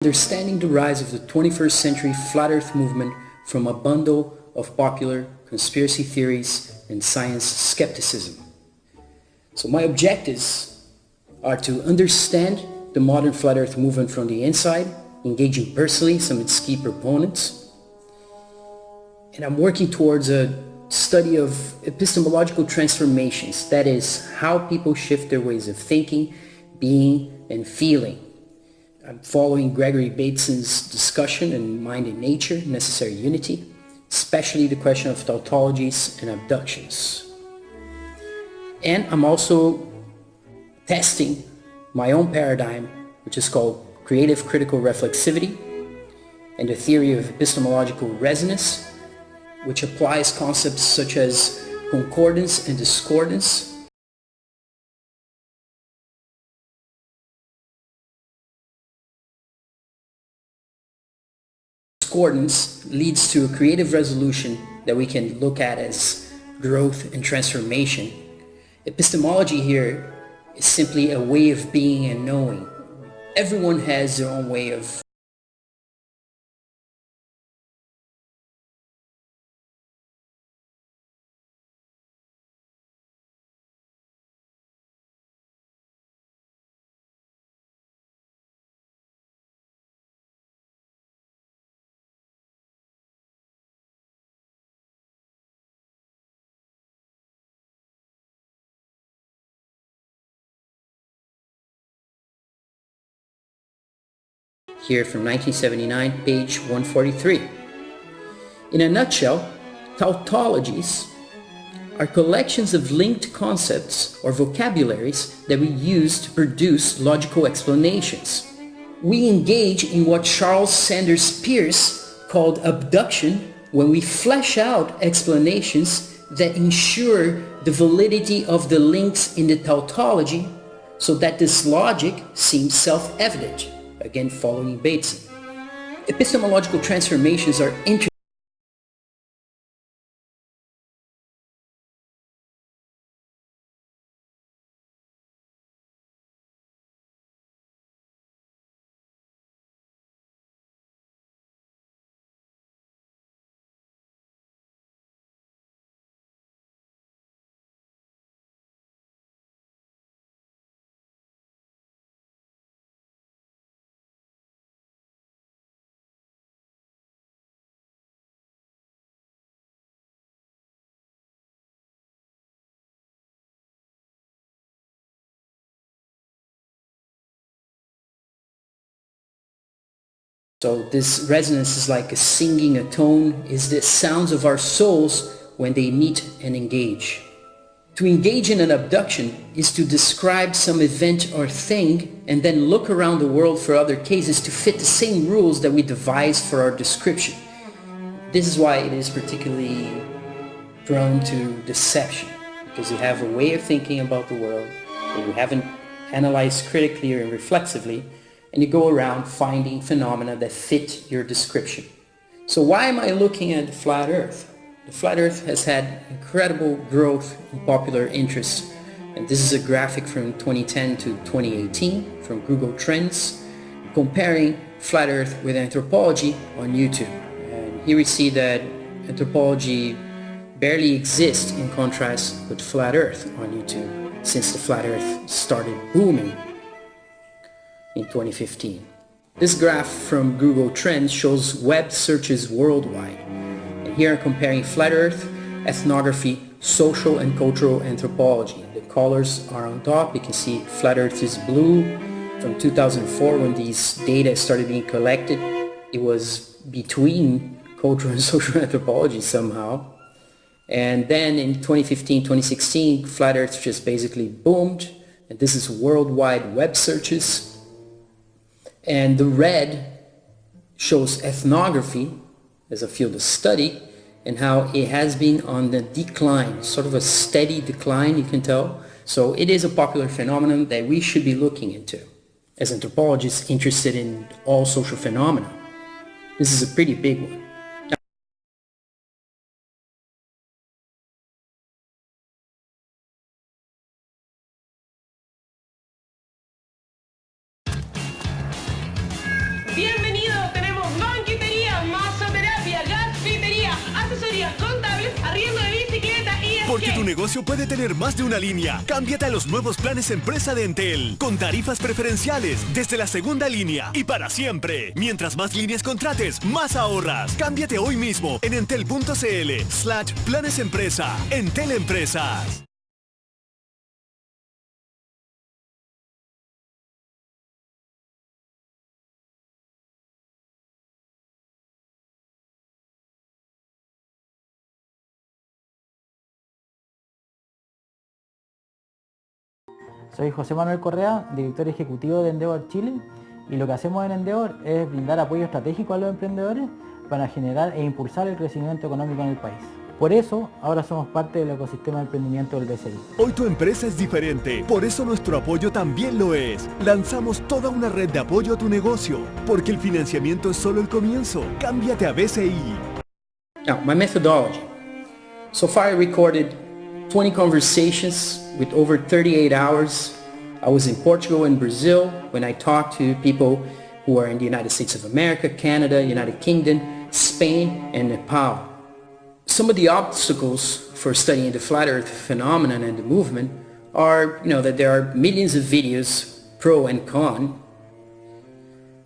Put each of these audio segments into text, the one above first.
understanding the rise of the 21st century flat earth movement from a bundle of popular conspiracy theories and science skepticism. So my objectives are to understand the modern flat earth movement from the inside, engaging personally some of its key proponents, and I'm working towards a study of epistemological transformations, that is, how people shift their ways of thinking, being, and feeling. I'm following Gregory Bateson's discussion in Mind and Nature, Necessary Unity, especially the question of tautologies and abductions. And I'm also testing my own paradigm, which is called creative critical reflexivity, and the theory of epistemological resonance, which applies concepts such as concordance and discordance. Discordance leads to a creative resolution that we can look at as growth and transformation. Epistemology here is simply a way of being and knowing. Everyone has their own way of here from 1979, page 143. In a nutshell, tautologies are collections of linked concepts or vocabularies that we use to produce logical explanations. We engage in what Charles Sanders Peirce called abduction when we flesh out explanations that ensure the validity of the links in the tautology so that this logic seems self-evident. Again, following Bateson. Epistemological transformations are interesting. So this resonance is like a singing a tone, is the sounds of our souls when they meet and engage. To engage in an abduction is to describe some event or thing and then look around the world for other cases to fit the same rules that we devised for our description. This is why it is particularly prone to deception, because you have a way of thinking about the world that you haven't analyzed critically or reflexively, and you go around finding phenomena that fit your description. So why am I looking at the flat earth? The flat earth has had incredible growth in popular interest, and this is a graphic from 2010 to 2018 from Google Trends, comparing flat earth with anthropology on YouTube. And here we see that anthropology barely exists in contrast with flat earth on YouTube since the flat earth started booming in 2015. This graph from Google Trends shows web searches worldwide. And here I'm comparing flat earth, ethnography, social and cultural anthropology. The colors are on top. You can see flat earth is blue. From 2004, when these data started being collected, it was between cultural and social anthropology somehow. And then in 2015, 2016, flat earth just basically boomed. And this is worldwide web searches. And the red shows ethnography as a field of study and how it has been on the decline, sort of a steady decline, you can tell. So it is a popular phenomenon that we should be looking into as anthropologists interested in all social phenomena. This is a pretty big one. Bienvenidos Porque tu negocio puede tener más de una línea. Cámbiate a los nuevos planes empresa de Entel, con tarifas preferenciales desde la segunda línea y para siempre. Mientras más líneas contrates, más ahorras. Cámbiate hoy mismo en entel.cl/planes empresa. Entel Empresas. Soy José Manuel Correa, director ejecutivo de Endeavor Chile, y lo que hacemos en Endeavor es brindar apoyo estratégico a los emprendedores para generar e impulsar el crecimiento económico en el país. Por eso, ahora somos parte del ecosistema de emprendimiento del BCI. Hoy tu empresa es diferente, por eso nuestro apoyo también lo es. Lanzamos toda una red de apoyo a tu negocio, porque el financiamiento es solo el comienzo. Cámbiate a BCI. Now, my methodology. So far I recorded 20 conversations with over 38 hours. I was in Portugal and Brazil when I talked to people who are in the United States of America, Canada, United Kingdom, Spain, and Nepal. Some of the obstacles for studying the flat earth phenomenon and the movement are, that there are millions of videos, pro and con.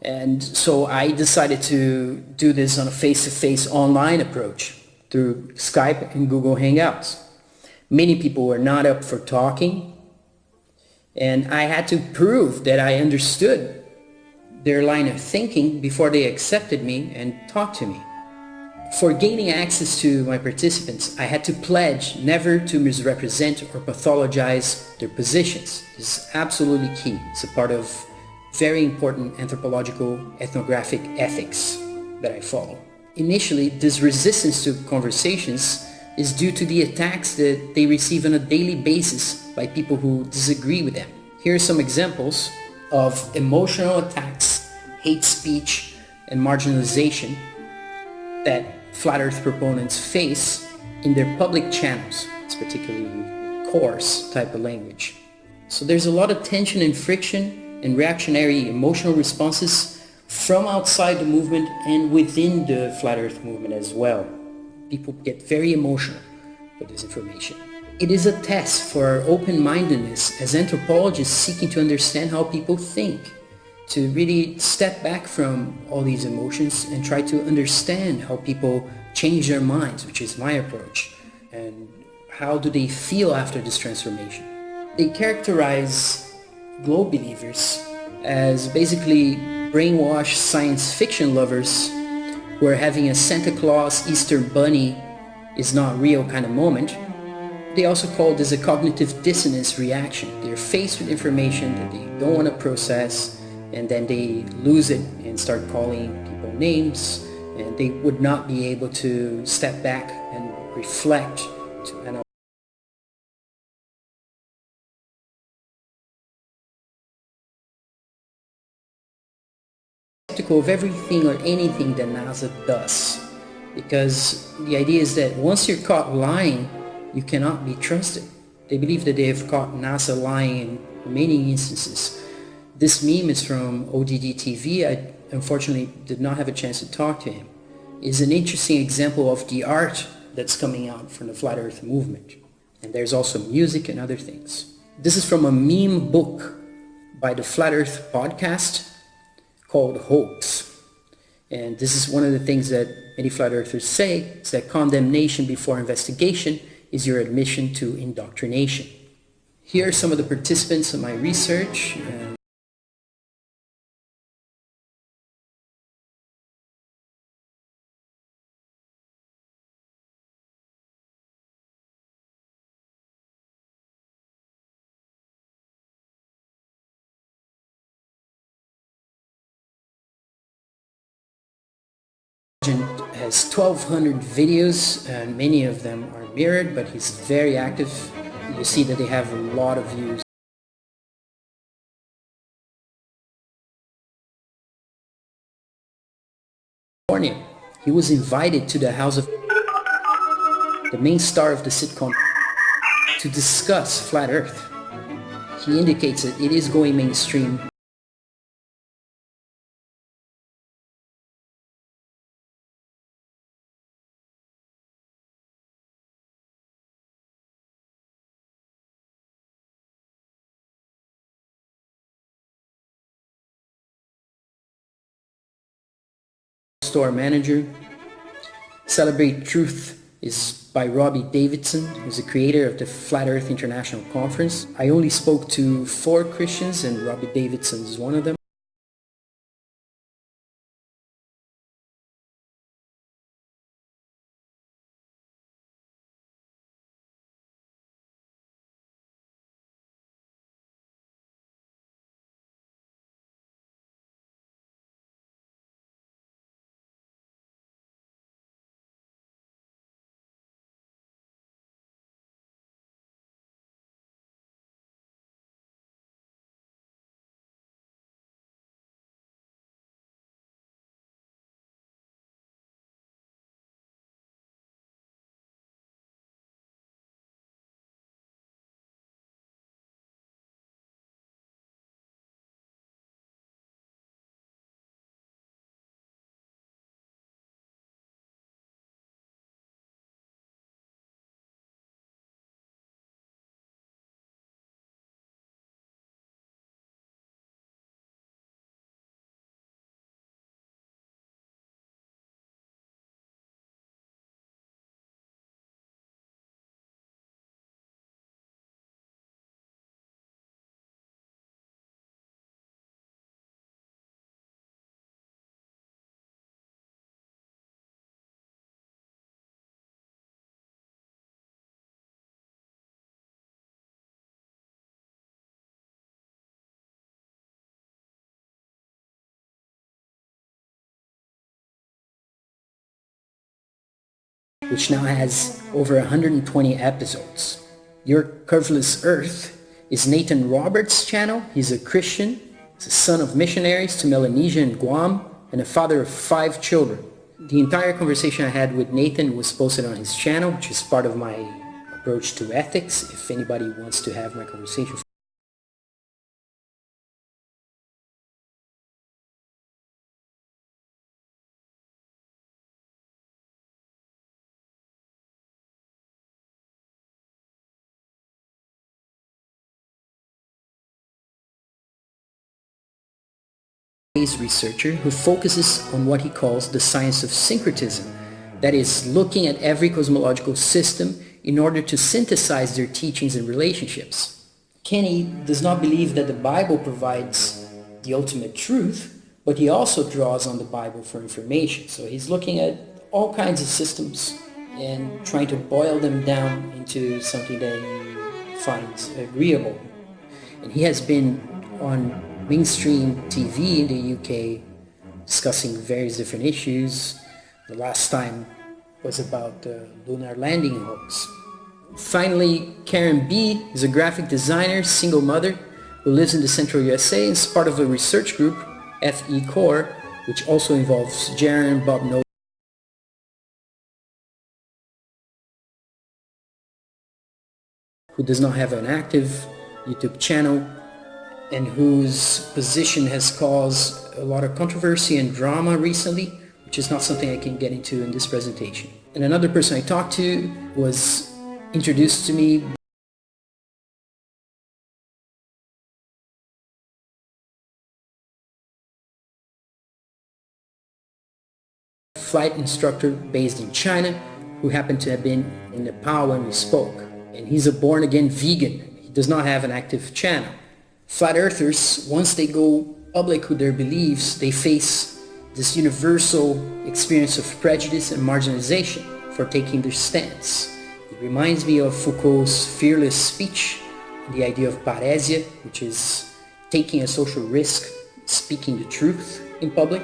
And so I decided to do this on a face-to-face online approach through Skype and Google Hangouts. Many people were not up for talking, and I had to prove that I understood their line of thinking before they accepted me and talked to me. For gaining access to my participants, I had to pledge never to misrepresent or pathologize their positions. This is absolutely key. It's a part of very important anthropological ethnographic ethics that I follow. Initially, this resistance to conversations is due to the attacks that they receive on a daily basis by people who disagree with them. Here are some examples of emotional attacks, hate speech, and marginalization that flat earth proponents face in their public channels. It's particularly coarse type of language. So there's a lot of tension and friction and reactionary emotional responses from outside the movement and within the flat earth movement as well. People get very emotional with this information. It is a test for our open-mindedness as anthropologists seeking to understand how people think, to really step back from all these emotions and try to understand how people change their minds, which is my approach, and how do they feel after this transformation. They characterize globe believers as basically brainwashed science fiction lovers who are having a Santa Claus Easter bunny is not real kind of moment. They also call this a cognitive dissonance reaction. They're faced with information that they don't want to process, and then they lose it and start calling people names, and they would not be able to step back and reflect to analyze. Skeptical of everything or anything that NASA does, because the idea is that once you're caught lying, you cannot be trusted. They believe that they have caught NASA lying in many instances. This meme is from ODD TV. I unfortunately did not have a chance to talk to him. It's an interesting example of the art that's coming out from the Flat Earth movement. And there's also music and other things. This is from a meme book by the Flat Earth podcast called Hoax. And this is one of the things that many flat earthers say, is that condemnation before investigation is your admission to indoctrination. Here are some of the participants of my research. Has 1,200 videos, and many of them are mirrored, but he's very active. You see that they have a lot of views. California, he was invited to the house of the main star of the sitcom to discuss flat earth. He indicates that it is going mainstream. store manager. Celebrate Truth is by Robbie Davidson, who's the creator of the Flat Earth International Conference. I only spoke to 4 Christians and Robbie Davidson is one of them. Which now has over 120 episodes. Your Curveless Earth is Nathan Roberts' channel. He's a Christian. He's a son of missionaries to Melanesia and Guam and a father of 5 children. The entire conversation I had with Nathan was posted on his channel, which is part of my approach to ethics, if anybody wants to have my conversation. Researcher who focuses on what he calls the science of syncretism, that is, looking at every cosmological system in order to synthesize their teachings and relationships. Kenny does not believe that the Bible provides the ultimate truth, but he also draws on the Bible for information. So he's looking at all kinds of systems and trying to boil them down into something that he finds agreeable. And he has been on mainstream TV in the UK discussing various different issues. The last time was about the lunar landing hoax. Finally, Karen B is a graphic designer, single mother, who lives in the central USA and is part of a research group, FE Core, which also involves Jaron, Bob Nolan, who does not have an active YouTube channel, and whose position has caused a lot of controversy and drama recently, which is not something I can get into in this presentation. And another person I talked to was introduced to me flight instructor based in China who happened to have been in Nepal when we spoke. And he's a born-again vegan. He does not have an active channel. Flat earthers, once they go public with their beliefs, they face this universal experience of prejudice and marginalization for taking their stance. It reminds me of Foucault's fearless speech, the idea of parésia, which is taking a social risk, speaking the truth in public.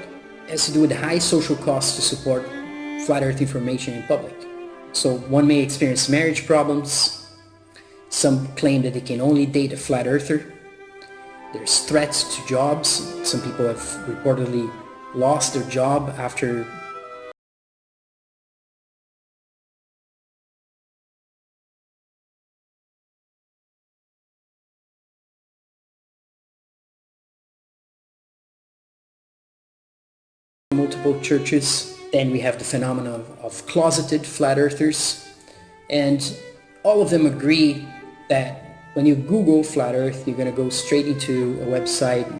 It has to do with the high social costs to support flat earth information in public. So one may experience marriage problems. Some claim that they can only date a flat earther. There's threats to jobs. Some people have reportedly lost their job after multiple churches. Then we have the phenomenon of closeted flat earthers, and all of them agree that when you Google flat earth, you're going to go straight into a website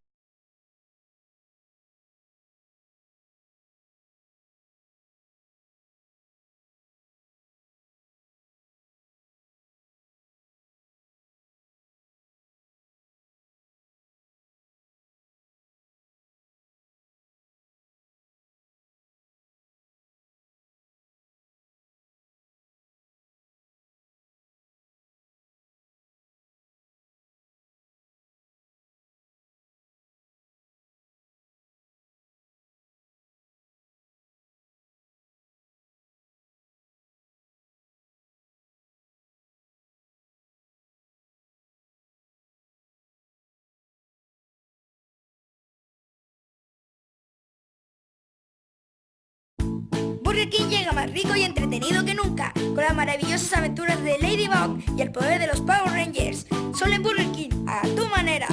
Burger King llega más rico y entretenido que nunca, con las maravillosas aventuras de Ladybug y el poder de los Power Rangers. Solo en Burger King, a tu manera.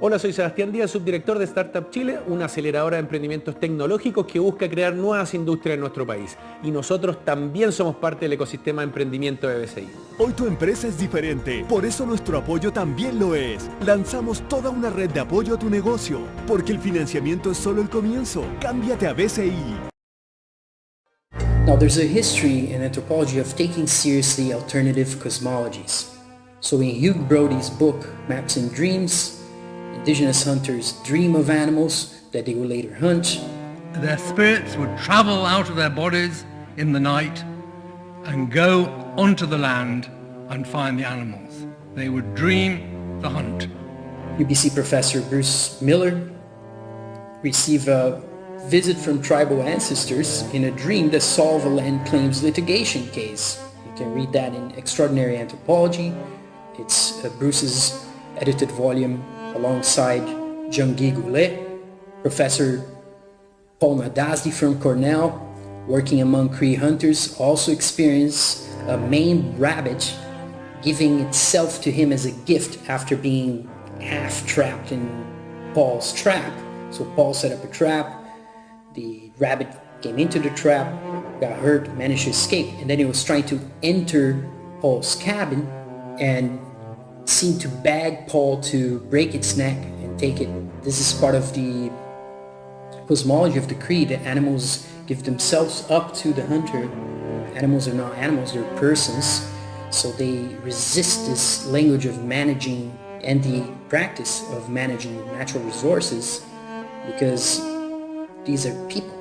Hola, soy Sebastián Díaz, subdirector de Startup Chile, una aceleradora de emprendimientos tecnológicos que busca crear nuevas industrias en nuestro país. Y nosotros también somos parte del ecosistema de emprendimiento de BCI. Hoy tu empresa es diferente, por eso nuestro apoyo también lo es. Lanzamos toda una red de apoyo a tu negocio, porque el financiamiento es solo el comienzo. Cámbiate a BCI. Now, there's a history in anthropology of taking seriously alternative cosmologies. So in Hugh Brody's book, Maps and Dreams, indigenous hunters dream of animals that they will later hunt. Their spirits would travel out of their bodies in the night and go onto the land and find the animals. They would dream the hunt. UBC professor Bruce Miller received a visit from tribal ancestors in a dream that solved a land claims litigation case. You can read that in Extraordinary Anthropology. It's Bruce's edited volume alongside Jean-Guy Goulet. Professor Paul Nadasdy from Cornell, working among Cree hunters, also experienced a Maine rabbit giving itself to him as a gift after being half trapped in Paul's trap. So Paul set up a trap, the rabbit came into the trap, got hurt, managed to escape, and then he was trying to enter Paul's cabin and seemed to beg Paul to break its neck and take it. This is part of the cosmology of the Cree, that animals give themselves up to the hunter. Animals are not animals, they're persons. So they resist this language of managing and the practice of managing natural resources because these are people.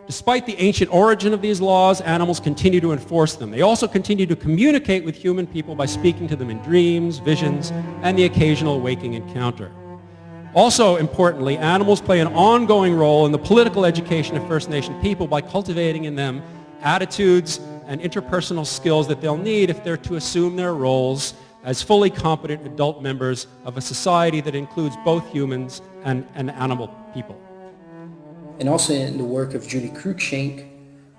Despite the ancient origin of these laws, animals continue to enforce them. They also continue to communicate with human people by speaking to them in dreams, visions, and the occasional waking encounter. Also importantly, animals play an ongoing role in the political education of First Nation people by cultivating in them attitudes and interpersonal skills that they'll need if they're to assume their roles as fully competent adult members of a society that includes both humans and animal people. And also in the work of Julie Cruikshank,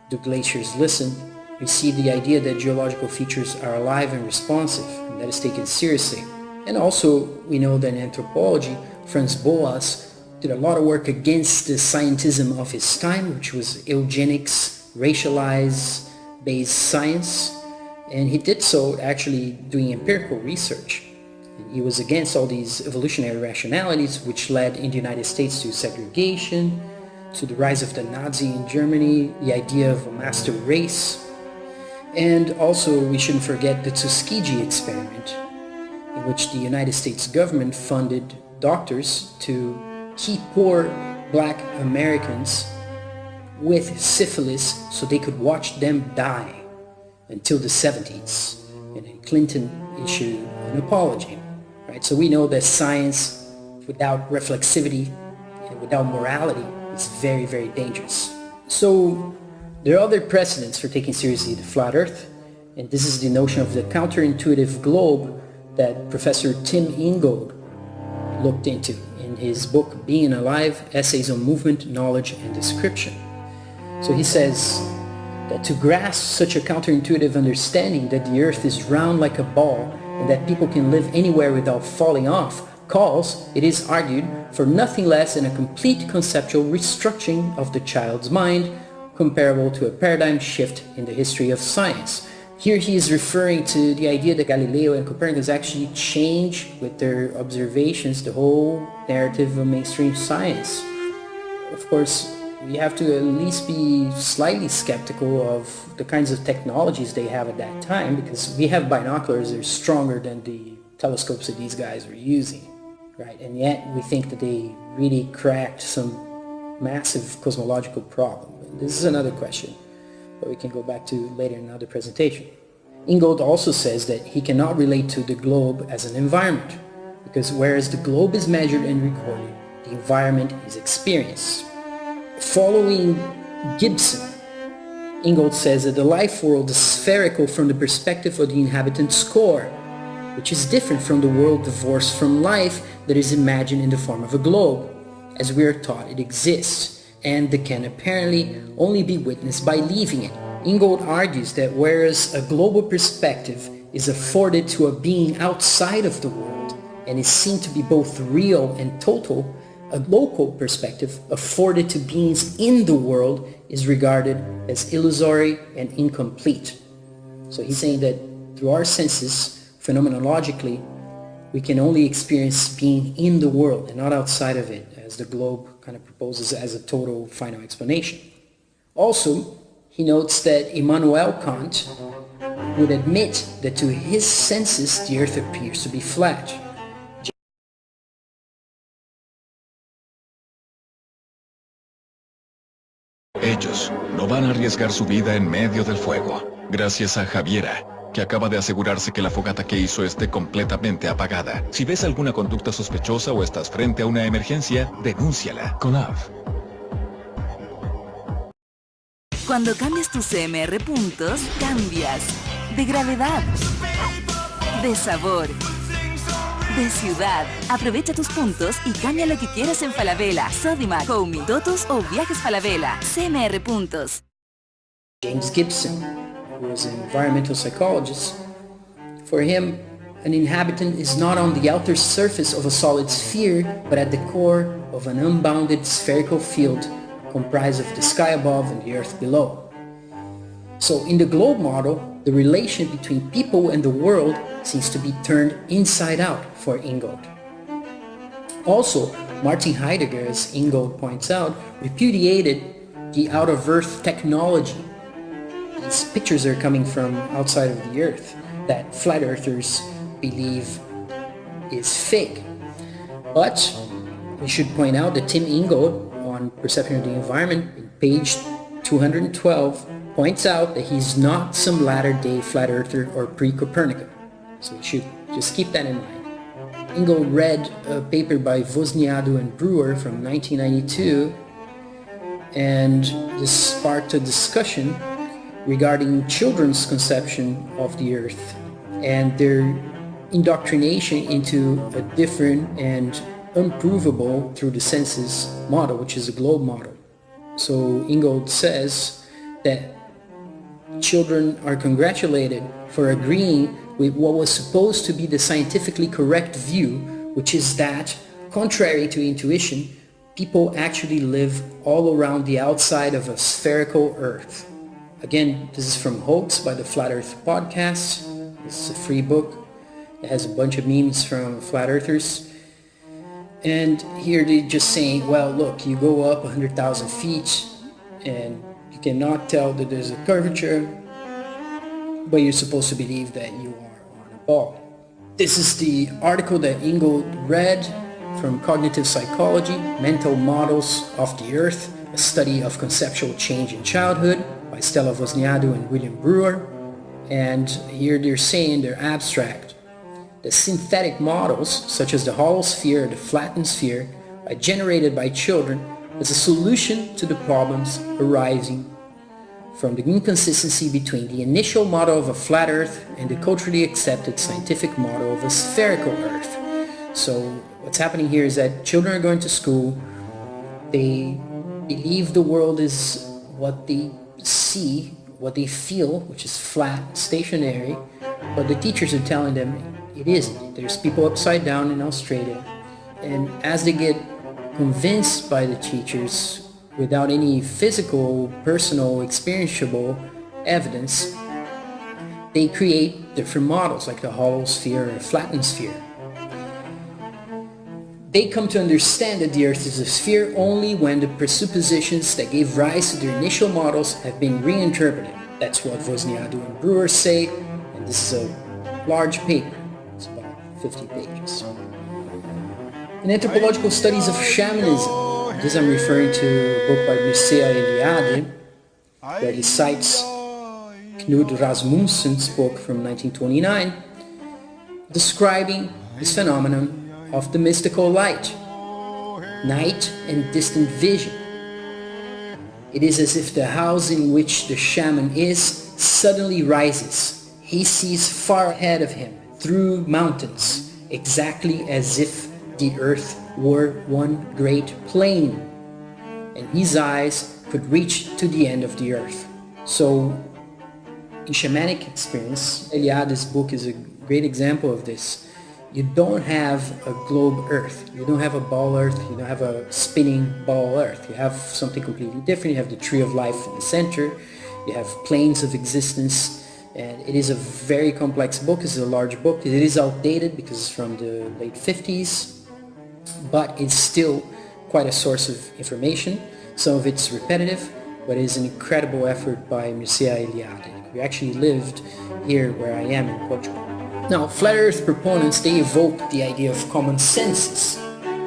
Do Glaciers Listen, we see the idea that geological features are alive and responsive, and that is taken seriously. And also, we know that in anthropology, Franz Boas did a lot of work against the scientism of his time, which was eugenics, racialized-based science, and he did so actually doing empirical research. And he was against all these evolutionary rationalities, which led in the United States to segregation, to the rise of the Nazi in Germany, the idea of a master race, and also we shouldn't forget the Tuskegee experiment, in which the United States government funded doctors to keep poor black Americans with syphilis so they could watch them die until the 70s. And then Clinton issued an apology, right? So we know that science without reflexivity and without morality is very, very dangerous. So there are other precedents for taking seriously the flat earth, and this is the notion of the counterintuitive globe that Professor Tim Ingold looked into in his book Being Alive, Essays on Movement, Knowledge, and Description. So he says that to grasp such a counterintuitive understanding that the earth is round like a ball and that people can live anywhere without falling off calls, it is argued, for nothing less than a complete conceptual restructuring of the child's mind, comparable to a paradigm shift in the history of science. Here he is referring to the idea that Galileo and Copernicus actually changed with their observations the whole narrative of mainstream science. Of course, we have to at least be slightly skeptical of the kinds of technologies they have at that time, because we have binoculars that are stronger than the telescopes that these guys were using. Right, and yet we think that they really cracked some massive cosmological problem. This is another question, but we can go back to later in another presentation. Ingold also says that he cannot relate to the globe as an environment, because whereas the globe is measured and recorded, the environment is experienced. Following Gibson, Ingold says that the life world is spherical from the perspective of the inhabitant's core, which is different from the world divorced from life that is imagined in the form of a globe, as we are taught it exists. and that can apparently only be witnessed by leaving it. Ingold argues that whereas a global perspective is afforded to a being outside of the world and is seen to be both real and total, a local perspective afforded to beings in the world is regarded as illusory and incomplete. So he's saying that through our senses, phenomenologically, we can only experience being in the world and not outside of it, as the globe kind of proposes as a total final explanation. Also, he notes that Immanuel Kant would admit that to his senses the earth appears to be flat. Ellos no van a arriesgar su vida en medio del fuego, gracias a Javiera, que acaba de asegurarse que la fogata que hizo esté completamente apagada. Si ves alguna conducta sospechosa o estás frente a una emergencia, denúnciala. Canal. Cuando cambias tus CMR puntos, cambias de gravedad, de sabor, de ciudad. Aprovecha tus puntos y cambia lo que quieras en Falabella, Sodimac, Homey, Totus o Viajes Falabella. CMR puntos. James Gibson, who was an environmental psychologist, for him, an inhabitant is not on the outer surface of a solid sphere, but at the core of an unbounded spherical field comprised of the sky above and the earth below. So in the globe model, the relation between people and the world seems to be turned inside out for Ingold. Also, Martin Heidegger, as Ingold points out, repudiated the out-of-earth technology. These pictures are coming from outside of the earth that flat earthers believe is fake. But we should point out that Tim Ingold on Perception of the Environment, in page 212, points out that he's not some latter-day flat earther or pre-Copernican. So we should just keep that in mind. Ingold read a paper by Wozniacki and Brewer from 1992, and this sparked a discussion regarding children's conception of the earth and their indoctrination into a different and unprovable through the senses model, which is a globe model. So Ingold says that children are congratulated for agreeing with what was supposed to be the scientifically correct view, which is that, contrary to intuition, people actually live all around the outside of a spherical earth. Again, this is from Hoax by the Flat Earth Podcast. This is a free book. It has a bunch of memes from flat earthers. And here they're just saying, well, look, you go up 100,000 feet and you cannot tell that there's a curvature, but you're supposed to believe that you are on a ball. This is the article that Ingold read from Cognitive Psychology, Mental Models of the Earth, a study of conceptual change in childhood by Stella Wozniacki and William Brewer. And here they're saying, they're abstract, the synthetic models, such as the hollow sphere or the flattened sphere, are generated by children as a solution to the problems arising from the inconsistency between the initial model of a flat Earth and the culturally accepted scientific model of a spherical Earth. So what's happening here is that children are going to school, they believe the world is what they see, what they feel, which is flat, stationary, but the teachers are telling them it isn't. There's people upside down in Australia. And as they get convinced by the teachers without any physical, personal, experientiable evidence, they create different models like the hollow sphere or a flattened sphere. They come to understand that the Earth is a sphere only when the presuppositions that gave rise to their initial models have been reinterpreted. That's what Wozniacki and Brewer say, and this is a large paper. It's about 50 pages. In Anthropological Studies of Shamanism, this I'm referring to a book by Mircea Eliade, where he cites Knud Rasmussen's book from 1929, describing this phenomenon of the mystical light, night and distant vision. It is as if the house in which the shaman is suddenly rises. He sees far ahead of him through mountains, exactly as if the earth were one great plain. and his eyes could reach to the end of the earth. So in shamanic experience, Eliade's book is a great example of this. You don't have a globe earth, you don't have a ball earth, you don't have a spinning ball earth. You have something completely different. You have the tree of life in the center, you have planes of existence, and it is a very complex book. It's a large book. It is outdated because it's from the late 50s, but it's still quite a source of information. Some of it's repetitive, but it is an incredible effort by Mircea Eliade, who actually lived here where I am in Portugal. Now, flat earth proponents, they evoke the idea of common sensus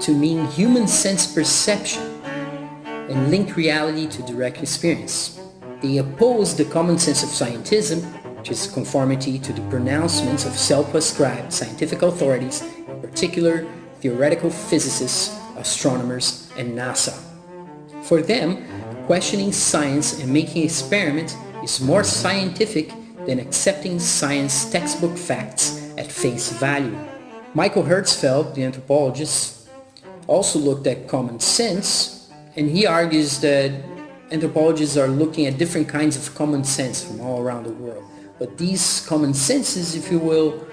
to mean human sense perception and link reality to direct experience. They oppose the common sense of scientism, which is conformity to the pronouncements of self-prescribed scientific authorities, in particular theoretical physicists, astronomers, and NASA. For them, questioning science and making experiments is more scientific than accepting science textbook facts at face value. Michael Hertzfeld, the anthropologist, also looked at common sense, and he argues that anthropologists are looking at different kinds of common sense from all around the world. But these common senses, if you will,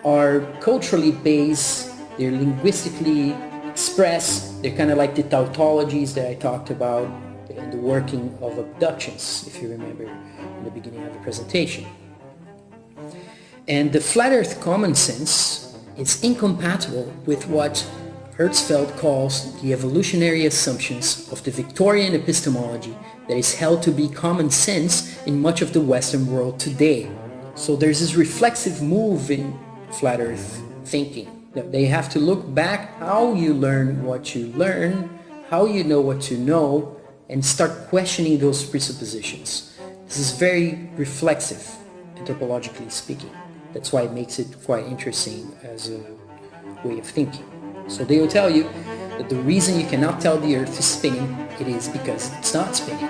are culturally based, they're linguistically expressed, they're kind of like the tautologies that I talked about in the working of abductions, if you remember in the beginning of the presentation. And the flat earth common sense is incompatible with what Hertzfeld calls the evolutionary assumptions of the Victorian epistemology that is held to be common sense in much of the Western world today. So there's this reflexive move in flat earth thinking. They have to look back how you learn what you learn, how you know what you know, and start questioning those presuppositions. This is very reflexive, anthropologically speaking. That's why it makes it quite interesting as a way of thinking. So they will tell you that the reason you cannot tell the earth is spinning, it is because it's not spinning.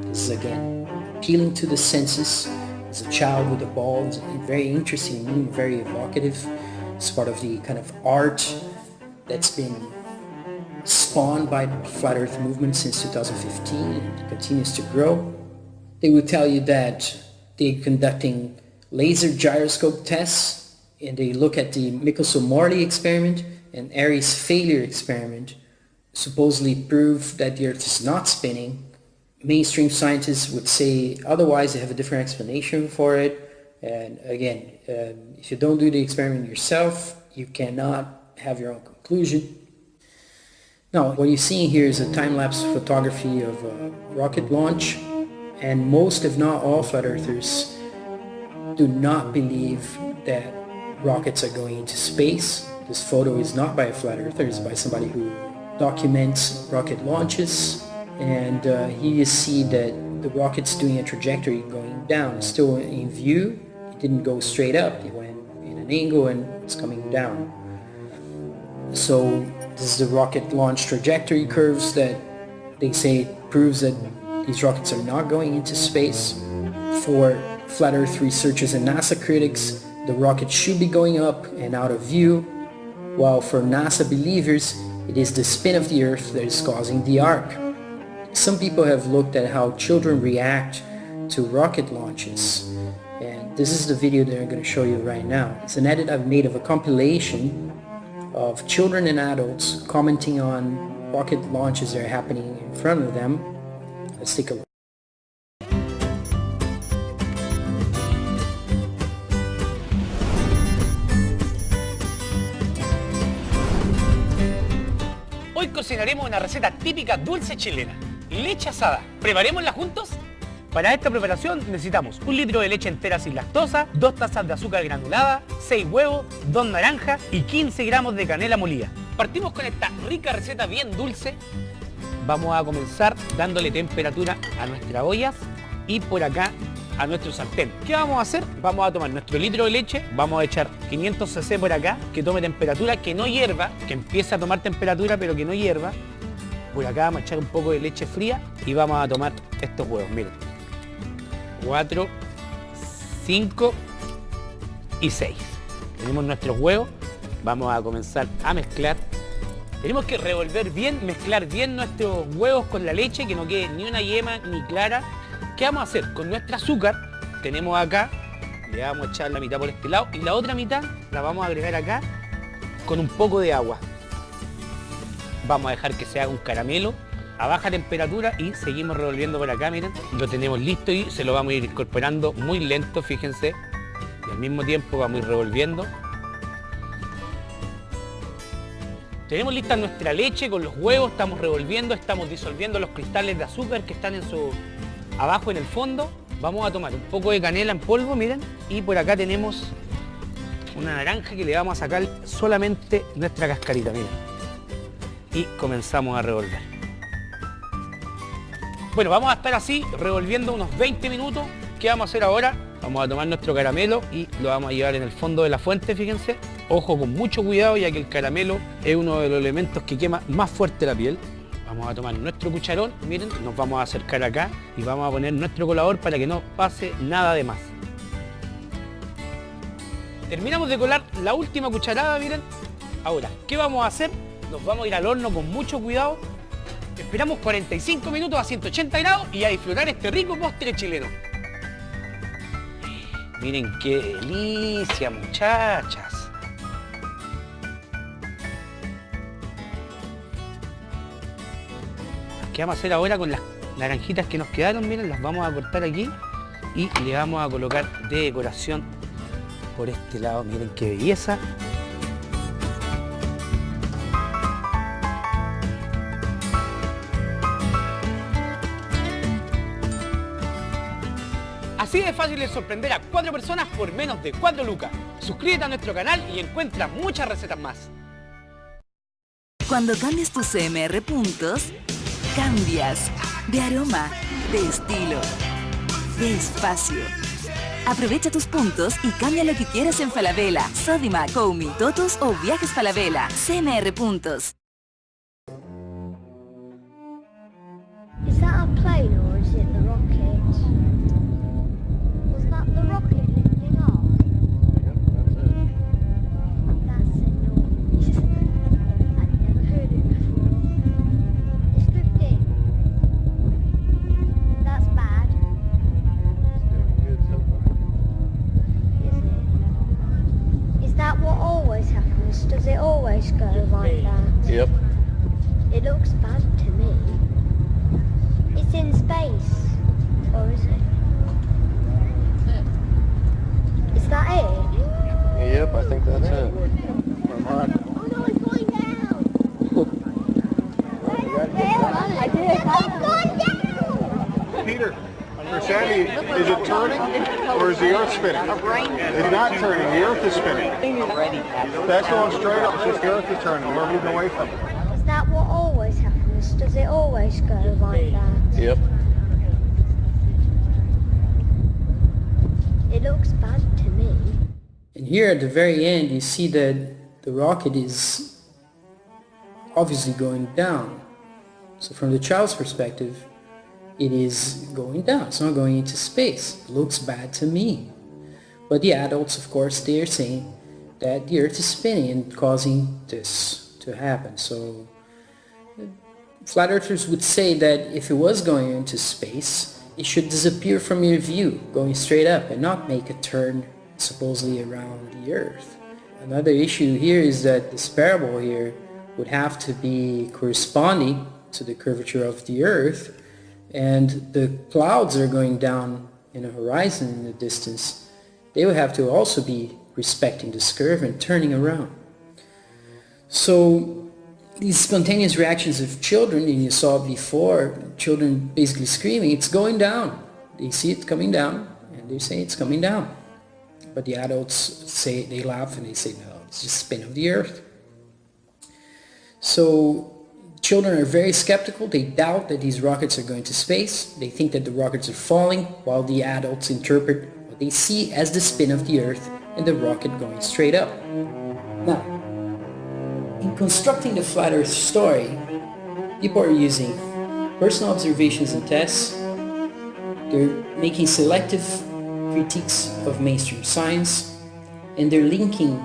This is again appealing to the senses. As a child with a ball is very interesting, meaning very evocative. It's part of the kind of art that's been spawned by the flat earth movement since 2015 and continues to grow. They will tell you that they're conducting laser gyroscope tests, and they look at the Michelson-Morley experiment and Airy's failure experiment, supposedly prove that the earth is not spinning. Mainstream scientists would say otherwise. They have a different explanation for it. And again, if you don't do the experiment yourself, you cannot have your own conclusion. Now, what you're seeing here is a time-lapse photography of a rocket launch, and most, if not all, flat earthers do not believe that rockets are going into space. This photo is not by a flat earther, it's by somebody who documents rocket launches, and here you see that the rocket's doing a trajectory going down. It's still in view. It didn't go straight up, it went in an angle and it's coming down. So this is the rocket launch trajectory curves that they say proves that these rockets are not going into space. For flat earth researchers and NASA critics, the rocket should be going up and out of view, while for NASA believers, it is the spin of the earth that is causing the arc. Some people have looked at how children react to rocket launches, and this is the video that I'm going to show you right now. It's an edit I've made of a compilation of children and adults commenting on rocket launches that are happening in front of them. Let's take a look. Hoy cocinaremos una receta típica dulce chilena, leche asada. ¿Preparémosla juntos? Para esta preparación necesitamos 1 litro de leche entera sin lactosa, 2 tazas de azúcar granulada, 6 huevos, 2 naranjas y 15 gramos de canela molida. Partimos con esta rica receta bien dulce. Vamos a comenzar dándole temperatura a nuestras ollas y por acá a nuestro sartén. ¿Qué vamos a hacer? Vamos a tomar nuestro litro de leche, vamos a echar 500 cc por acá, que tome temperatura, que no hierva, que empiece a tomar temperatura pero que no hierva. Por acá vamos a echar un poco de leche fría y vamos a tomar estos huevos, miren. 4, 5 y 6. Tenemos nuestros huevos, vamos a comenzar a mezclar Tenemos que revolver bien, mezclar bien nuestros huevos con la leche, que no quede ni una yema ni clara. ¿Qué vamos a hacer? Con nuestro azúcar, tenemos acá, le vamos a echar la mitad por este lado y la otra mitad la vamos a agregar acá con un poco de agua. Vamos a dejar que se haga un caramelo a baja temperatura y seguimos revolviendo por acá, miren. Lo tenemos listo y se lo vamos a ir incorporando muy lento, fíjense. Y al mismo tiempo vamos a ir revolviendo. Tenemos lista nuestra leche con los huevos, estamos revolviendo, estamos disolviendo los cristales de azúcar que están abajo en el fondo. Vamos a tomar un poco de canela en polvo, miren. Y por acá tenemos una naranja que le vamos a sacar solamente nuestra cascarita, miren. Y comenzamos a revolver. Bueno, vamos a estar así revolviendo unos 20 minutos. ¿Qué vamos a hacer ahora? Vamos a tomar nuestro caramelo y lo vamos a llevar en el fondo de la fuente, fíjense. Ojo, con mucho cuidado, ya que el caramelo es uno de los elementos que quema más fuerte la piel. Vamos a tomar nuestro cucharón, miren, nos vamos a acercar acá y vamos a poner nuestro colador para que no pase nada de más. Terminamos de colar la última cucharada, miren. Ahora, ¿qué vamos a hacer? Nos vamos a ir al horno con mucho cuidado. Esperamos 45 minutos a 180 grados y a disfrutar este rico postre chileno. Miren qué delicia, muchachas. ¿Qué vamos a hacer ahora con las naranjitas que nos quedaron? Miren, las vamos a cortar aquí y le vamos a colocar de decoración por este lado. Miren qué belleza. Así de fácil es sorprender a 4 personas por menos de 4 lucas. Suscríbete a nuestro canal y encuentra muchas recetas más. Cuando cambias tus CMR puntos, cambias de aroma, de estilo, de espacio. Aprovecha tus puntos y cambia lo que quieras en Falabella, Sodimac, Comi, Totus o Viajes Falabella. CMR puntos. Is that a plane or is it the rocket? Was that the rocket lifting off? Yep, that's it. That's a noise. I've never heard it before. It's drifting. That's bad. It's doing good so far. Is it? Is that what always happens? Does it always go like that? Yep. It looks bad to me. It's in space. Or is it? Is that it? Yep, I think that's it. Oh no, it's going down! I did. It's going down! Peter, for Sandy, is it turning or is the Earth spinning? It's not turning, the Earth is spinning. That's going straight up, it's just the Earth is turning, we're moving away from it. Is that what always happens? Does it always go like that? Yep. It looks bad to me. And here at the very end, you see that the rocket is obviously going down. So from the child's perspective, it is going down. It's not going into space. It looks bad to me. But the adults, of course, they are saying that the Earth is spinning and causing this to happen. So flat earthers would say that if it was going into space, it should disappear from your view, going straight up and not make a turn supposedly around the Earth. Another issue here is that this parable here would have to be corresponding to the curvature of the Earth, and the clouds are going down in a horizon in the distance. They would have to also be respecting this curve and turning around. So these spontaneous reactions of children, and you saw before, children basically screaming, it's going down. They see it coming down, and they say it's coming down. But the adults say, they laugh and they say, no, it's just spin of the Earth. So children are very skeptical. They doubt that these rockets are going to space. They think that the rockets are falling, while the adults interpret what they see as the spin of the Earth and the rocket going straight up. Now, in constructing the flat Earth story, people are using personal observations and tests. They're making selective critiques of mainstream science, and they're linking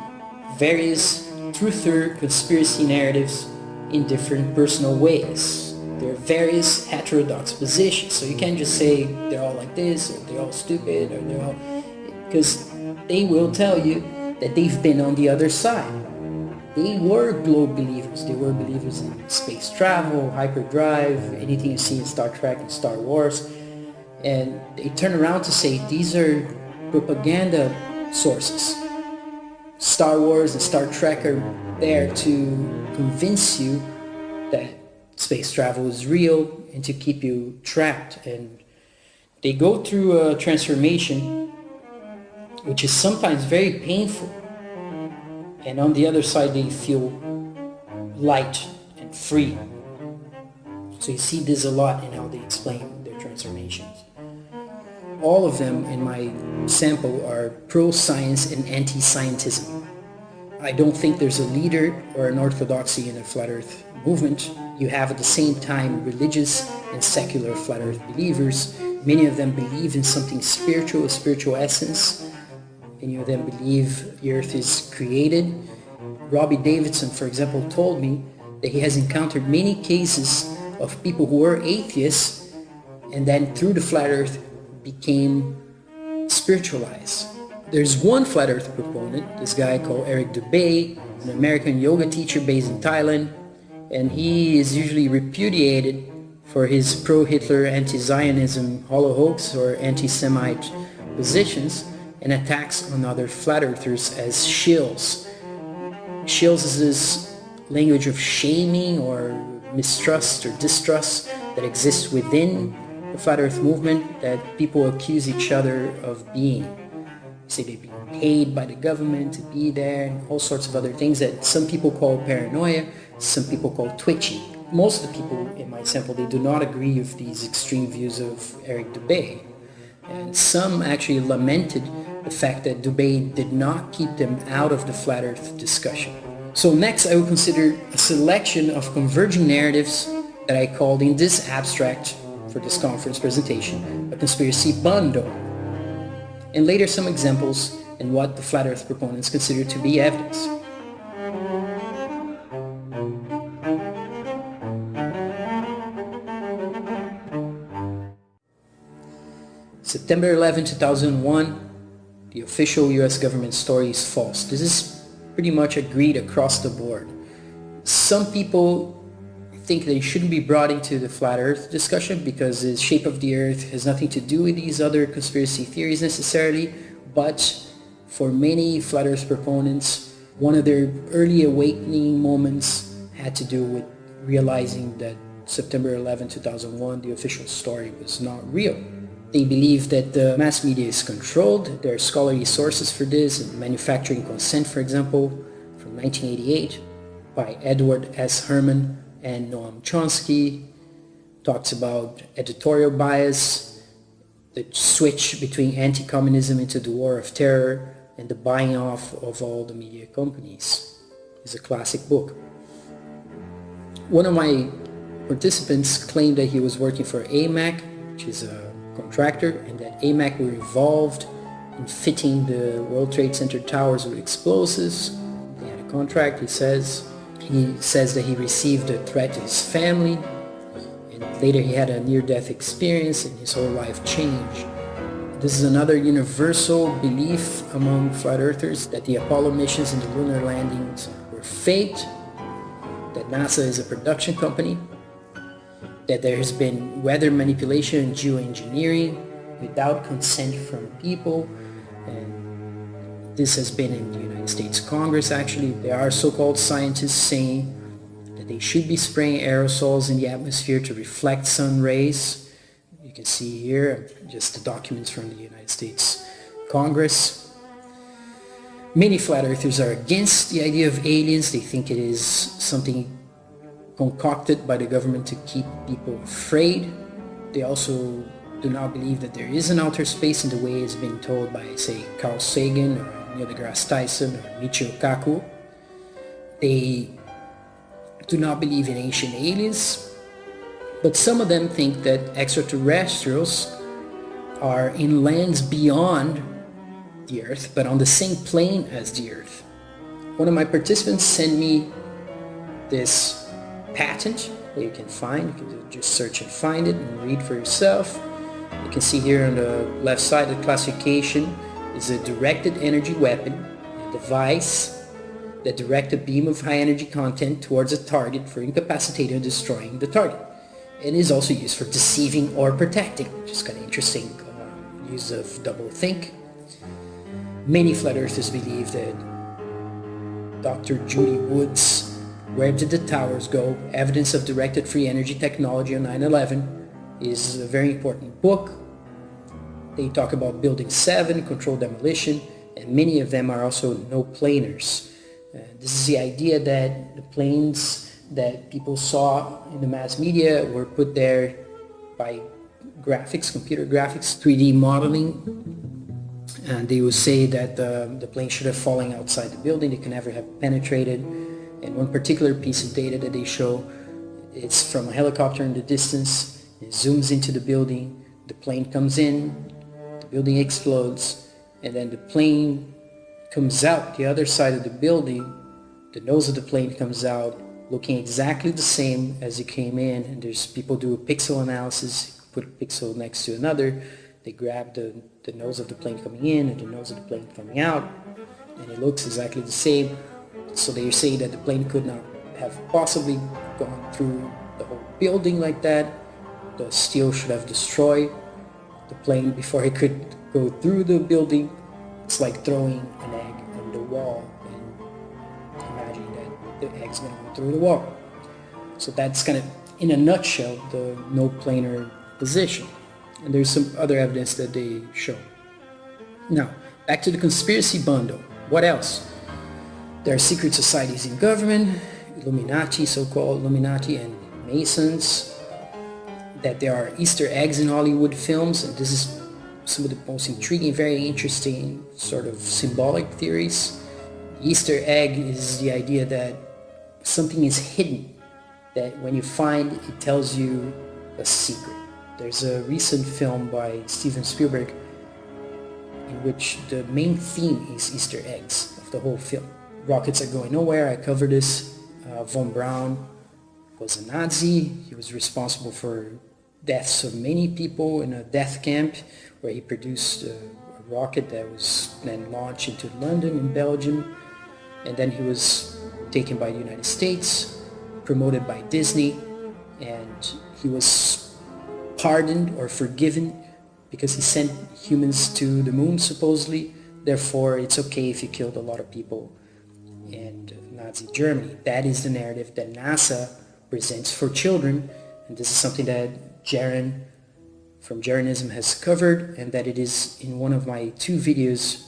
various truther conspiracy narratives in different personal ways. There are various heterodox positions, so you can't just say they're all like this, or they're all stupid, or they're all... because they will tell you that they've been on the other side. They were globe believers. They were believers in space travel, hyperdrive, anything you see in Star Trek and Star Wars. And they turn around to say these are propaganda sources. Star Wars and Star Trek are there to convince you that space travel is real and to keep you trapped. And they go through a transformation which is sometimes very painful. And on the other side they feel light and free. So you see this a lot in how they explain their transformations. All of them in my sample are pro-science and anti-scientism. I don't think there's a leader or an orthodoxy in the Flat Earth movement. You have at the same time religious and secular Flat Earth believers. Many of them believe in something spiritual, a spiritual essence. Many of them believe the Earth is created. Robbie Davidson, for example, told me that he has encountered many cases of people who were atheists and then through the Flat Earth became spiritualized. There's one Flat Earth proponent, this guy called Eric Dubay, an American yoga teacher based in Thailand, and he is usually repudiated for his pro-Hitler, anti-Zionism, hollow hoax or anti-Semite positions and attacks on other Flat Earthers as shills. Shills is this language of shaming or mistrust or distrust that exists within the Flat Earth movement that people accuse each other of being. Say they're being paid by the government to be there and all sorts of other things that some people call paranoia, some people call twitchy. Most of the people in my sample, they do not agree with these extreme views of Eric Dubay. And some actually lamented the fact that Dubay did not keep them out of the Flat Earth discussion. So next I will consider a selection of converging narratives that I called in this abstract for this conference presentation a conspiracy bundle, and later some examples and what the Flat Earth proponents consider to be evidence. September 11, 2001, the official US government story is false. This is pretty much agreed across the board. Some people think that it shouldn't be brought into the Flat Earth discussion because the shape of the Earth has nothing to do with these other conspiracy theories necessarily, but for many Flat Earth proponents, one of their early awakening moments had to do with realizing that September 11, 2001, the official story was not real. They believe that the mass media is controlled. There are scholarly sources for this, Manufacturing Consent, for example, from 1988 by Edward S. Herman and Noam Chomsky, talks about editorial bias, the switch between anti-communism into the war of terror, and the buying off of all the media companies. It's a classic book. One of my participants claimed that he was working for AMAC, which is a contractor, and that AMAC were involved in fitting the World Trade Center towers with explosives. They had a contract, he says. He says that he received a threat to his family, and later he had a near-death experience and his whole life changed. This is another universal belief among Flat Earthers that the Apollo missions and the lunar landings were faked, that NASA is a production company, that there has been weather manipulation and geoengineering without consent from people, and this has been in the United States Congress actually. There are so-called scientists saying that they should be spraying aerosols in the atmosphere to reflect sun rays. You can see here just the documents from the United States Congress. Many Flat Earthers are against the idea of aliens. They think it is something concocted by the government to keep people afraid. They also do not believe that there is an outer space in the way it's been told by, say, Carl Sagan or Neil deGrasse Tyson or Michio Kaku. They do not believe in ancient aliens, but some of them think that extraterrestrials are in lands beyond the Earth, but on the same plane as the Earth. One of my participants sent me this patent that you can find. You can just search and find it and read for yourself. You can see here on the left side, the classification is a directed energy weapon, a device that directs a beam of high energy content towards a target for incapacitating or destroying the target. It is also used for deceiving or protecting, which is kind of interesting use of doublethink. Many flat earthers believe that Dr. Judy Wood's Where Did the Towers Go? Evidence of Directed Free Energy Technology on 9/11 is a very important book. They talk about Building 7, controlled demolition, and many of them are also no-planers. This is the idea that the planes that people saw in the mass media were put there by graphics, computer graphics, 3D modeling, and they would say that the plane should have fallen outside the building. They could never have penetrated. And one particular piece of data that they show, it's from a helicopter in the distance. It zooms into the building. The plane comes in, the building explodes, and then the plane comes out the other side of the building. The nose of the plane comes out looking exactly the same as it came in, and there's people do a pixel analysis, put a pixel next to another. They grab the nose of the plane coming in and the nose of the plane coming out, and it looks exactly the same. So they say that the plane could not have possibly gone through the whole building like that. The steel should have destroyed the plane before it could go through the building. It's like throwing an egg on the wall and imagining that the egg's going to go through the wall. So that's kind of, in a nutshell, the no-planar position. And there's some other evidence that they show. Now, back to the conspiracy bundle. What else? There are secret societies in government, Illuminati, so-called Illuminati, and Masons, that there are Easter eggs in Hollywood films, and this is some of the most intriguing, very interesting sort of symbolic theories. The Easter egg is the idea that something is hidden, that when you find it tells you a secret. There's a recent film by Steven Spielberg in which the main theme is Easter eggs of the whole film. Rockets are going nowhere. I covered this. Von Braun was a Nazi. He was responsible for deaths of many people in a death camp where he produced a rocket that was then launched into London in Belgium. And then he was taken by the United States, promoted by Disney, and he was pardoned or forgiven because he sent humans to the moon, supposedly. Therefore, it's okay if you killed a lot of people in Nazi Germany. That is the narrative that NASA presents for children, and this is something that Jaron from Jaronism has covered, and that it is in one of my 2 videos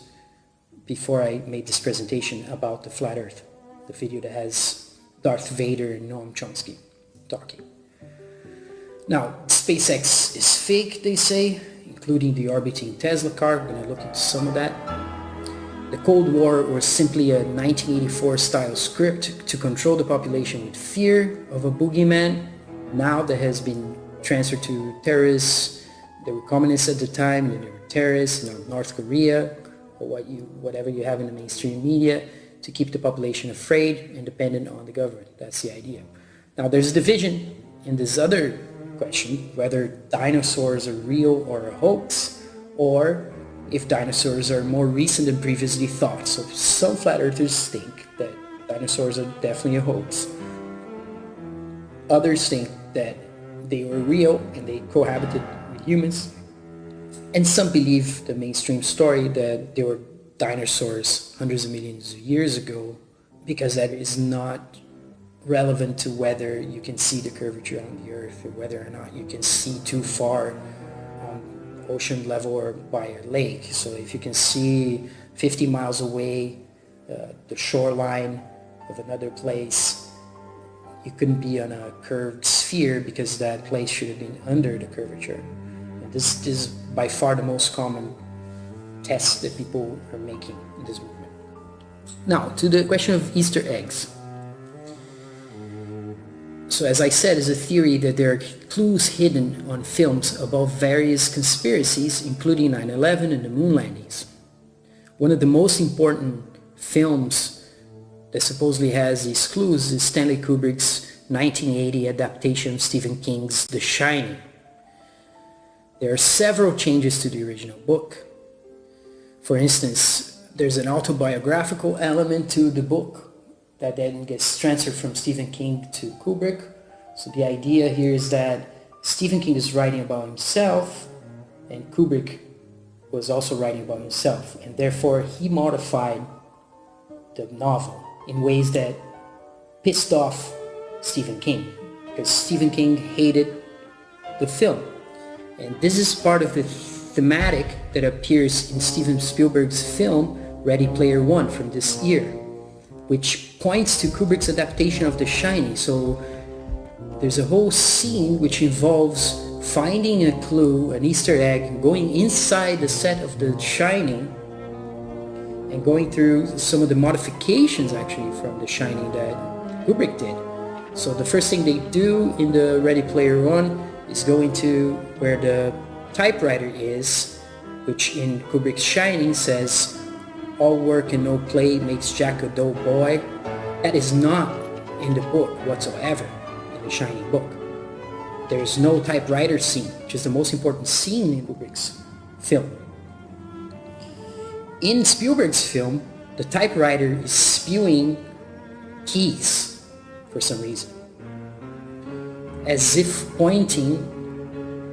before I made this presentation about the flat earth, the video that has Darth Vader and Noam Chomsky talking. Now, SpaceX is fake, they say, including the orbiting Tesla car. We're going to look into some of that. The Cold War was simply a 1984 style script to control the population with fear of a boogeyman. Now that has been transferred to terrorists. They were communists at the time, and they were terrorists, North Korea, or whatever you have in the mainstream media, to keep the population afraid and dependent on the government. That's the idea. Now there's a division in this other question, whether dinosaurs are real or a hoax, or if dinosaurs are more recent than previously thought. So some flat earthers think that dinosaurs are definitely a hoax. Others think that they were real and they cohabited with humans. And some believe the mainstream story that there were dinosaurs hundreds of millions of years ago, because that is not relevant to whether you can see the curvature on the earth or whether or not you can see too far ocean level or by a lake. So if you can see 50 miles away the shoreline of another place, you couldn't be on a curved sphere because that place should have been under the curvature. And this is by far the most common test that people are making in this movement. Now, to the question of Easter eggs. So as I said, it's a theory that there are clues hidden on films about various conspiracies, including 9/11 and the moon landings. One of the most important films that supposedly has these clues is Stanley Kubrick's 1980 adaptation of Stephen King's The Shining. There are several changes to the original book. For instance, there's an autobiographical element to the book that then gets transferred from Stephen King to Kubrick. So the idea here is that Stephen King is writing about himself and Kubrick was also writing about himself, and therefore he modified the novel in ways that pissed off Stephen King, because Stephen King hated the film. And this is part of the thematic that appears in Steven Spielberg's film Ready Player One from this year, which points to Kubrick's adaptation of The Shining. So there's a whole scene which involves finding a clue, an Easter egg, going inside the set of The Shining and going through some of the modifications actually from The Shining that Kubrick did. So the first thing they do in the Ready Player One is go into where the typewriter is, which in Kubrick's Shining says, "All work and no play makes Jack a dull boy." That is not in the book whatsoever, in The Shining book. There's no typewriter scene, which is the most important scene in Kubrick's film. In Spielberg's film, the typewriter is spewing keys for some reason, as if pointing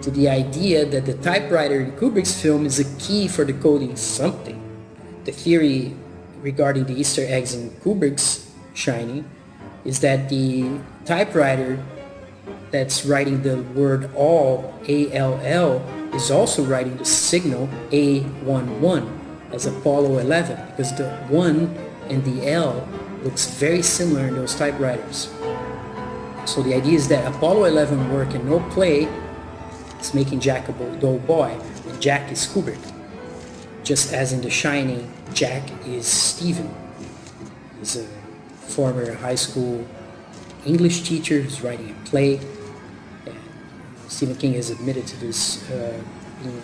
to the idea that the typewriter in Kubrick's film is a key for decoding something. The theory regarding the Easter eggs in Kubrick's Shining is that the typewriter that's writing the word all, A-L-L, is also writing the signal A-1-1 as Apollo 11, because the 1 and the L looks very similar in those typewriters. So the idea is that Apollo 11 work and no play is making Jack a dull boy, and Jack is Kubrick. Just as in The Shining, Jack is Stephen. He's a former high school English teacher who's writing a play. Stephen King has admitted to this being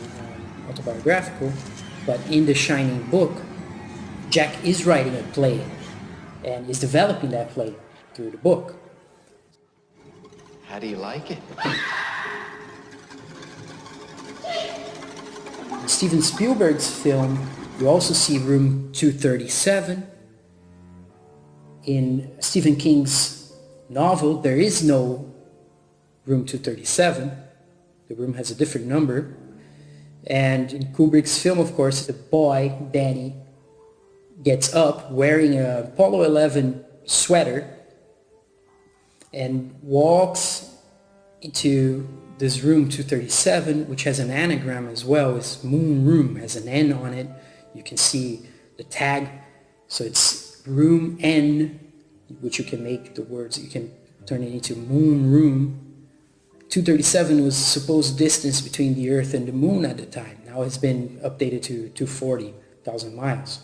autobiographical, but in The Shining book, Jack is writing a play and is developing that play through the book. How do you like it? In Steven Spielberg's film, you also see room 237. In Stephen King's novel, there is no room 237. The room has a different number. And in Kubrick's film, of course, the boy, Danny, gets up wearing a Apollo 11 sweater and walks into this room 237, which has an anagram as well. It's Moon Room, has an N on it. You can see the tag. So it's room N, which you can make the words, you can turn it into Moon Room. 237 was the supposed distance between the Earth and the Moon at the time. Now it's been updated to 240,000 miles.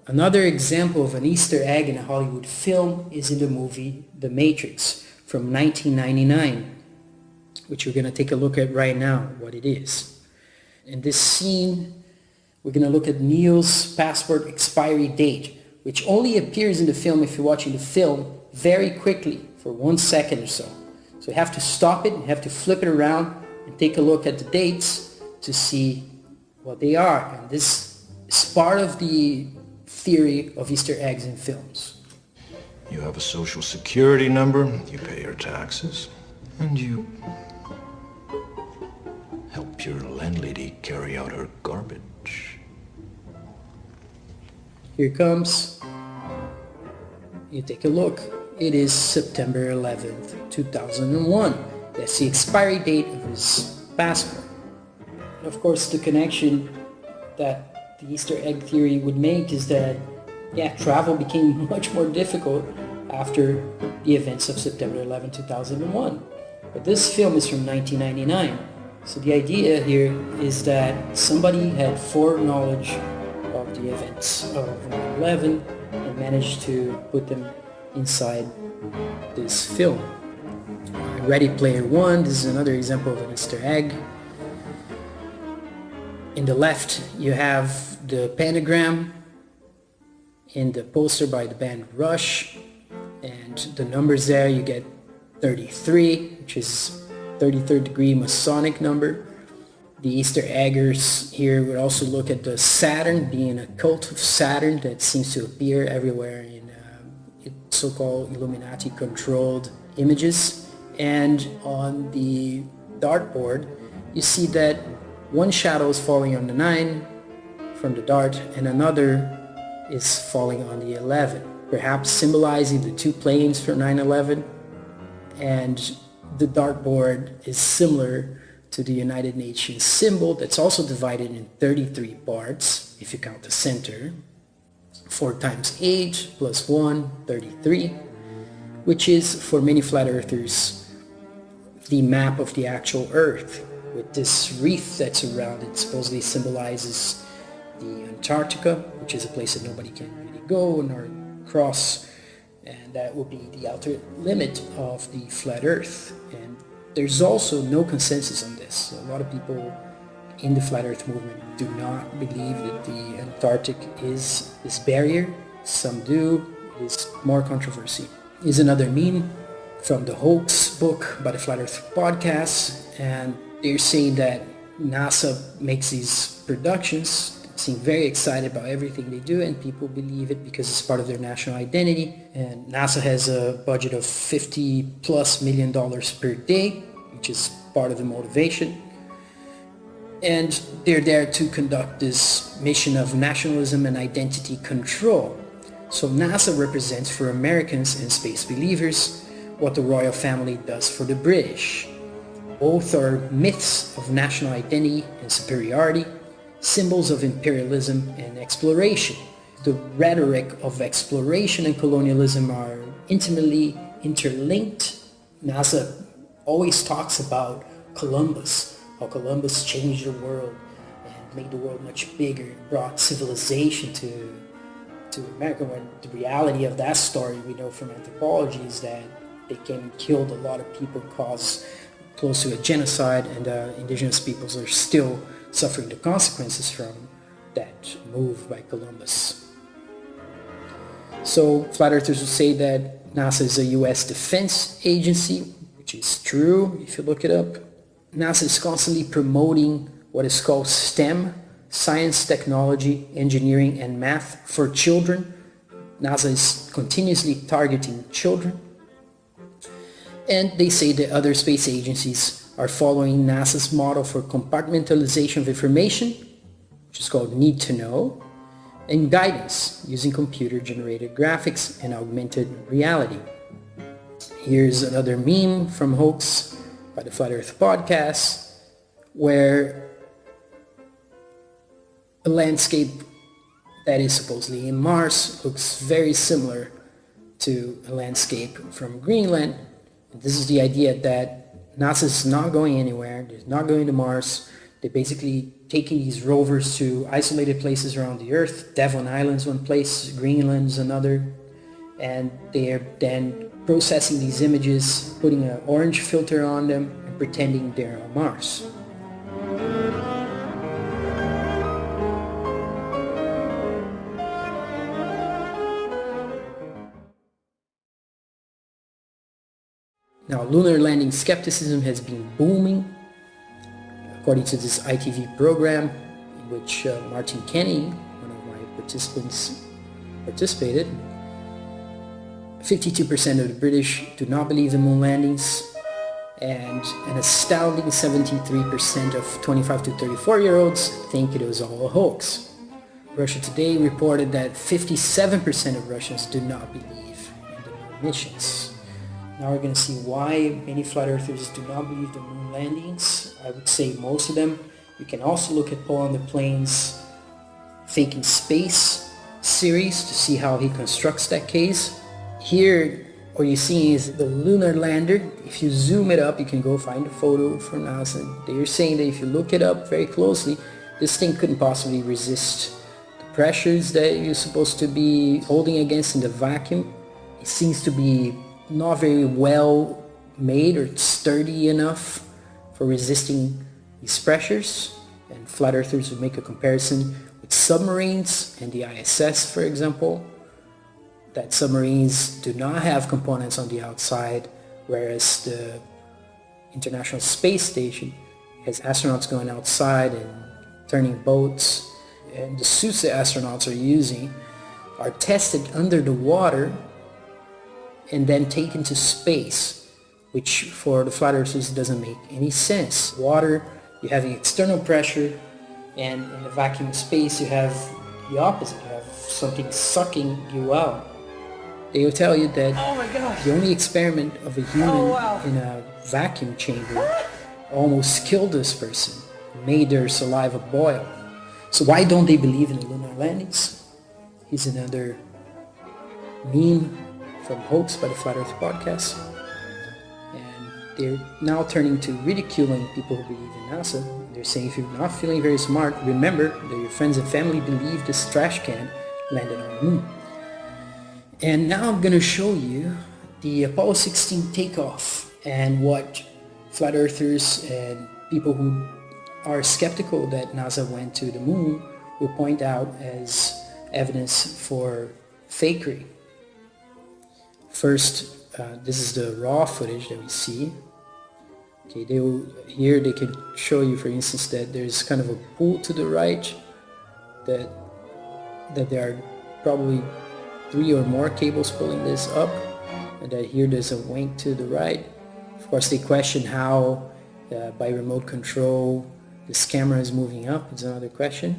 Another example of an Easter egg in a Hollywood film is in the movie The Matrix from 1999, which we're going to take a look at right now, what it is. In this scene, we're going to look at Neo's passport expiry date, which only appears in the film if you're watching the film very quickly for 1 second or so. So you have to stop it, you have to flip it around and take a look at the dates to see what they are. And this is part of the theory of Easter eggs in films. You have a social security number, you pay your taxes, and you help your landlady carry out her garbage. Here it comes. You take a look. It is September 11th, 2001. That's the expiry date of his passport. And of course, the connection that the Easter egg theory would make is that, travel became much more difficult after the events of September 11, 2001. But this film is from 1999. So the idea here is that somebody had foreknowledge of the events of 9/11 and managed to put them inside this film. Ready Player One, this is another example of an Easter egg. In the left, you have the pentagram in the poster by the band Rush, and the numbers there, you get 33, which is 33rd degree Masonic number. The Easter eggers here would also look at the Saturn, being a cult of Saturn that seems to appear everywhere in so-called Illuminati-controlled images. And on the dartboard, you see that one shadow is falling on the 9 from the dart and another is falling on the 11, perhaps symbolizing the two planes for 9/11. And the dartboard is similar to the United Nations symbol that's also divided in 33 parts, if you count the center. 4 times 8 plus 1, 33, which is, for many flat earthers, the map of the actual Earth, with this wreath that's around it supposedly symbolizes the Antarctica, which is a place that nobody can really go nor cross, and that would be the outer limit of the flat Earth. And there's also no consensus on this. A lot of people in the flat Earth movement do not believe that the Antarctic is this barrier. Some do. It is more controversy. Here's another meme from the Hoax book by the Flat Earth podcast, and they're saying that NASA makes these productions, seem very excited about everything they do, and people believe it because it's part of their national identity. And NASA has a budget of $50+ million per day, which is part of the motivation. And they're there to conduct this mission of nationalism and identity control. So NASA represents for Americans and space believers what the royal family does for the British. Both are myths of national identity and superiority, symbols of imperialism and exploration. The rhetoric of exploration and colonialism are intimately interlinked. NASA always talks about Columbus, how Columbus changed the world and made the world much bigger and brought civilization to America, when the reality of that story we know from anthropology is that they came and killed a lot of people, caused close to a genocide, and indigenous peoples are still suffering the consequences from that move by Columbus. So flat earthers will say that NASA is a US defense agency, which is true if you look it up. NASA is constantly promoting what is called STEM, science, technology, engineering, and math for children. NASA is continuously targeting children. And they say that other space agencies are following NASA's model for compartmentalization of information, which is called need to know, and guidance using computer-generated graphics and augmented reality. Here's another meme from Hoax by the Flat Earth podcast, where a landscape that is supposedly in Mars looks very similar to a landscape from Greenland. And this is the idea that NASA is not going anywhere, they're not going to Mars. They're basically taking these rovers to isolated places around the Earth. Devon Island's one place, Greenland's another. And they are then processing these images, putting an orange filter on them, and pretending they're on Mars. Now, lunar landing skepticism has been booming, according to this ITV program in which Martin Kenny, one of my participants, participated. 52% of the British do not believe in moon landings, and an astounding 73% of 25 to 34-year-olds think it was all a hoax. Russia Today reported that 57% of Russians do not believe in the moon missions. Now we're going to see why many flat earthers do not believe the moon landings. I would say most of them. You can also look at Paul on the Plains' Fake in Space series to see how he constructs that case. Here, what you're seeing is the lunar lander. If you zoom it up, you can go find a photo from NASA. They're saying that if you look it up very closely, this thing couldn't possibly resist the pressures that you're supposed to be holding against in the vacuum. It seems to be not very well made or sturdy enough for resisting these pressures. And flat earthers would make a comparison with submarines and the ISS, for example, that submarines do not have components on the outside whereas the International Space Station has astronauts going outside and turning boats, and the suits the astronauts are using are tested under the water and then taken to space, which for the flat earthers doesn't make any sense. Water, you have the external pressure, and in the vacuum space you have the opposite. You have something sucking you out. They will tell you that the only experiment of a human in a vacuum chamber almost killed this person, made their saliva boil. So why don't they believe in the lunar landings? Here's another meme from Hoax by the Flat Earth Podcast. And they're now turning to ridiculing people who believe in NASA. They're saying if you're not feeling very smart, remember that your friends and family believe this trash can landed on the moon. And now I'm going to show you the Apollo 16 takeoff and what flat earthers and people who are skeptical that NASA went to the moon will point out as evidence for fakery. First, this is the raw footage that we see. Okay, here they can show you, for instance, that there's kind of a pull to the right, that there are probably 3 or more cables pulling this up, and that here there's a wink to the right. Of course, they question how by remote control this camera is moving up. It's another question.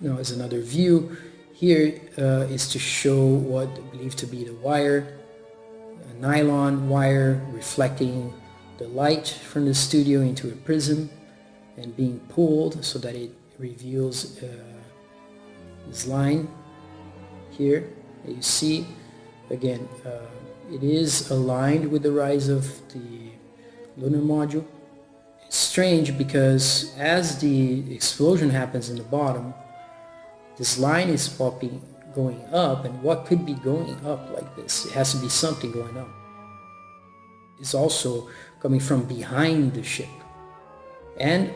Now, it's another view. Here is to show what they believe to be the wire, a nylon wire reflecting the light from the studio into a prism and being pulled so that it reveals this line here that you see. Again, it is aligned with the rise of the lunar module. It's strange because as the explosion happens in the bottom, this line is going up, and what could be going up like this? It has to be something going up. It's also coming from behind the ship. And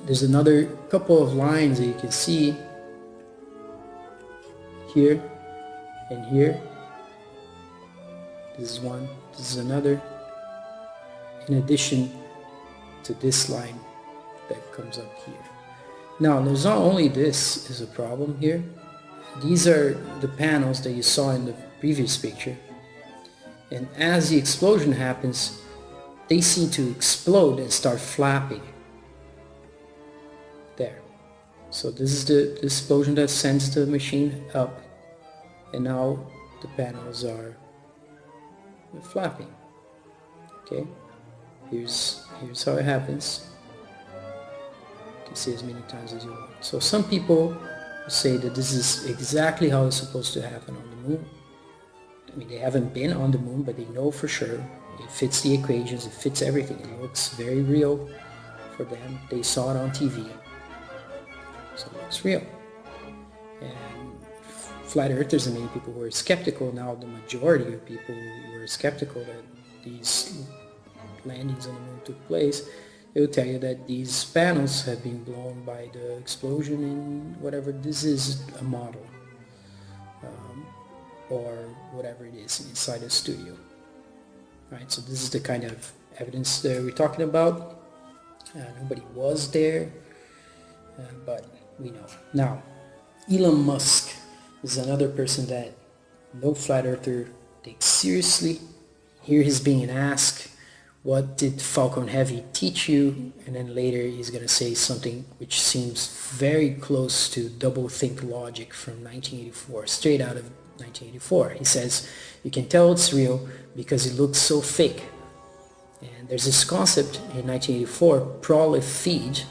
there's another couple of lines that you can see here and here. This is one, this is another, in addition to this line that comes up here. Now, there's not only this is a problem here. These are the panels that you saw in the previous picture. And as the explosion happens, they seem to explode and start flapping. There. So this is the explosion that sends the machine up. And now the panels are flapping. Okay? Here's how it happens. You can see as many times as you want. So some people say that this is exactly how it's supposed to happen on the moon. I mean, they haven't been on the moon, but they know for sure. It fits the equations, it fits everything. It looks very real for them. They saw it on TV. So it looks real. And flat earthers and many people were skeptical. Now the majority of people were skeptical that these landings on the moon took place. It will tell you that these panels have been blown by the explosion in whatever this is, a model or whatever it is inside a studio. Right, so this is the kind of evidence that we're talking about. Nobody was there, but we know. Now, Elon Musk is another person that no flat earther takes seriously. Here he's being asked, what did Falcon Heavy teach you? And then later he's going to say something which seems very close to double-think logic from 1984, straight out of 1984. He says, you can tell it's real because it looks so fake. And there's this concept in 1984, prolifeed,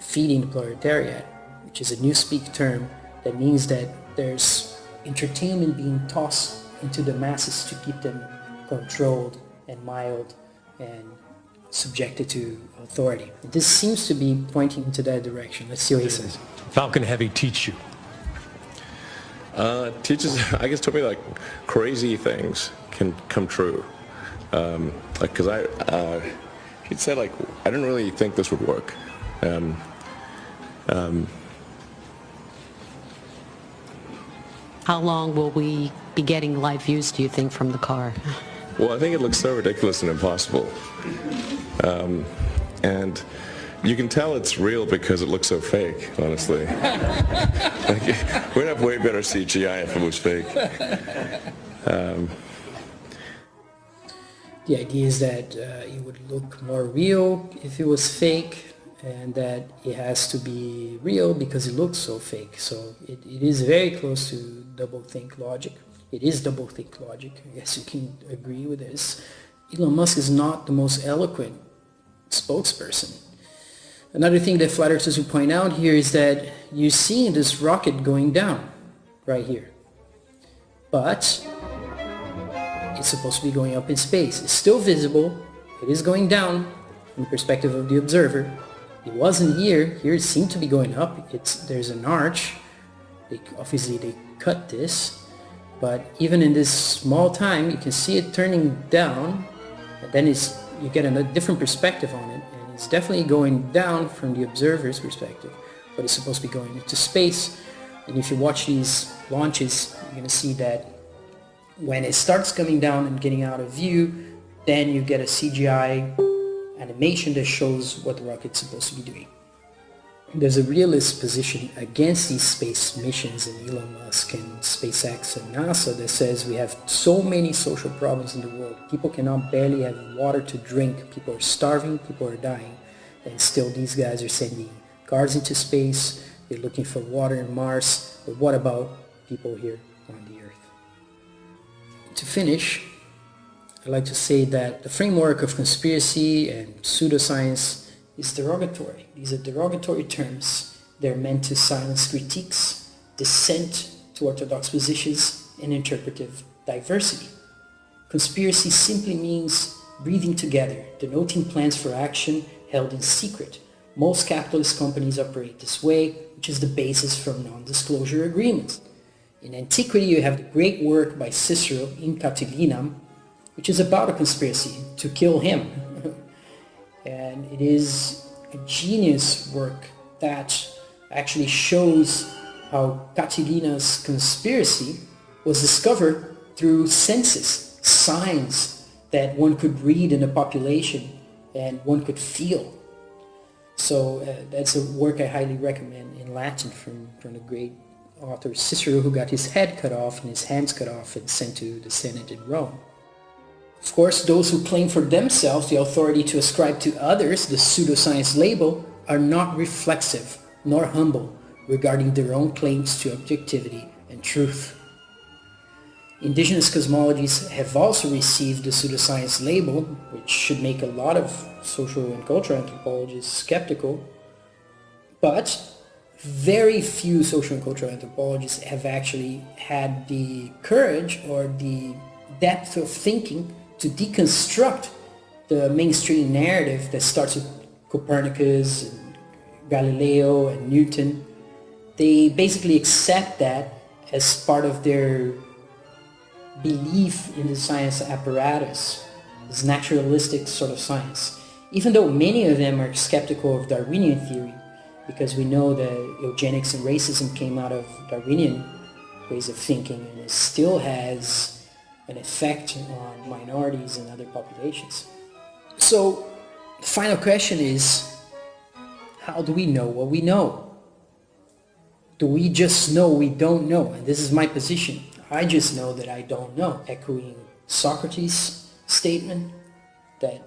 feeding the proletariat, which is a newspeak term that means that there's entertainment being tossed into the masses to keep them controlled and mild and subjected to authority. This seems to be pointing into that direction. Let's see what he says. Falcon Heavy teach you? Teaches, I guess, told me like crazy things can come true. Like, cause he'd said like, I didn't really think this would work. How long will we be getting live views, do you think, from the car? Well, I think it looks so ridiculous and impossible. And you can tell it's real because it looks so fake, honestly. Like, we'd have way better CGI if it was fake. The idea is that it would look more real if it was fake, and that it has to be real because it looks so fake. So it is very close to doublethink logic. It is doublethink logic. I guess you can agree with this. Elon Musk is not the most eloquent spokesperson. Another thing that flat earthers will point out here is that you're seeing this rocket going down right here. But it's supposed to be going up in space. It's still visible. It is going down from the perspective of the observer. It wasn't here. Here it seemed to be going up. There's an arch. Obviously they cut this. But even in this small time, you can see it turning down. And then you get a different perspective on it. And it's definitely going down from the observer's perspective. But it's supposed to be going into space. And if you watch these launches, you're going to see that when it starts coming down and getting out of view, then you get a CGI animation that shows what the rocket's supposed to be doing. There's a realist position against these space missions in Elon Musk and SpaceX and NASA that says we have so many social problems in the world. People cannot barely have water to drink. People are starving. People are dying. And still these guys are sending cars into space. They're looking for water on Mars. But what about people here on the Earth? To finish, I'd like to say that the framework of conspiracy and pseudoscience is derogatory. These are derogatory terms. They're meant to silence critiques, dissent to orthodox positions, and interpretive diversity. Conspiracy simply means breathing together, denoting plans for action held in secret. Most capitalist companies operate this way, which is the basis for non-disclosure agreements. In antiquity, you have the great work by Cicero in Catilinam, which is about a conspiracy to kill him. And it is a genius work that actually shows how Catilina's conspiracy was discovered through census, signs that one could read in a population and one could feel. So that's a work I highly recommend in Latin from the great author Cicero, who got his head cut off and his hands cut off and sent to the Senate in Rome. Of course, those who claim for themselves the authority to ascribe to others the pseudoscience label are not reflexive nor humble regarding their own claims to objectivity and truth. Indigenous cosmologies have also received the pseudoscience label, which should make a lot of social and cultural anthropologists skeptical, but very few social and cultural anthropologists have actually had the courage or the depth of thinking to deconstruct the mainstream narrative that starts with Copernicus and Galileo and Newton. They basically accept that as part of their belief in the science apparatus, this naturalistic sort of science. Even though many of them are skeptical of Darwinian theory, because we know that eugenics and racism came out of Darwinian ways of thinking, and it still has an effect on minorities and other populations. So the final question is, how do we know what we know? Do we just know we don't know? And this is my position. I just know that I don't know, echoing Socrates' statement that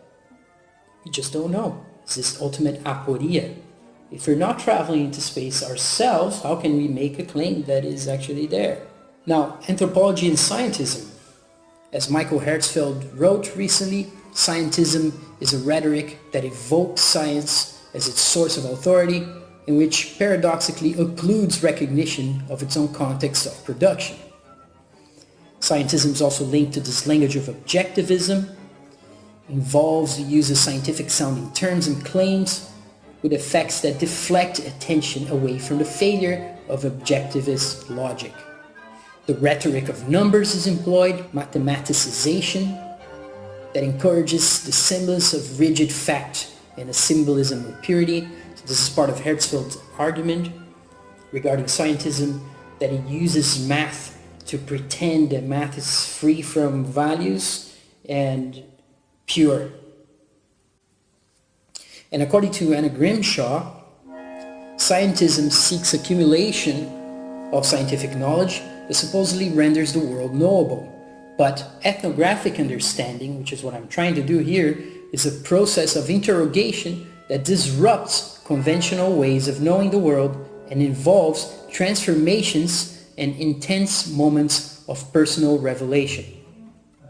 we just don't know. It's this ultimate aporia. If we're not traveling into space ourselves, how can we make a claim that is actually there? Now, anthropology and scientism. As Michael Herzfeld wrote recently, scientism is a rhetoric that evokes science as its source of authority, in which paradoxically occludes recognition of its own context of production. Scientism is also linked to this language of objectivism, involves the use of scientific sounding terms and claims with effects that deflect attention away from the failure of objectivist logic. The rhetoric of numbers is employed, mathematicization, that encourages the semblance of rigid fact and a symbolism of purity. So this is part of Herzfeld's argument regarding scientism, that it uses math to pretend that math is free from values and pure. And according to Anna Grimshaw, scientism seeks accumulation of scientific knowledge that supposedly renders the world knowable. But ethnographic understanding, which is what I'm trying to do here, is a process of interrogation that disrupts conventional ways of knowing the world and involves transformations and intense moments of personal revelation.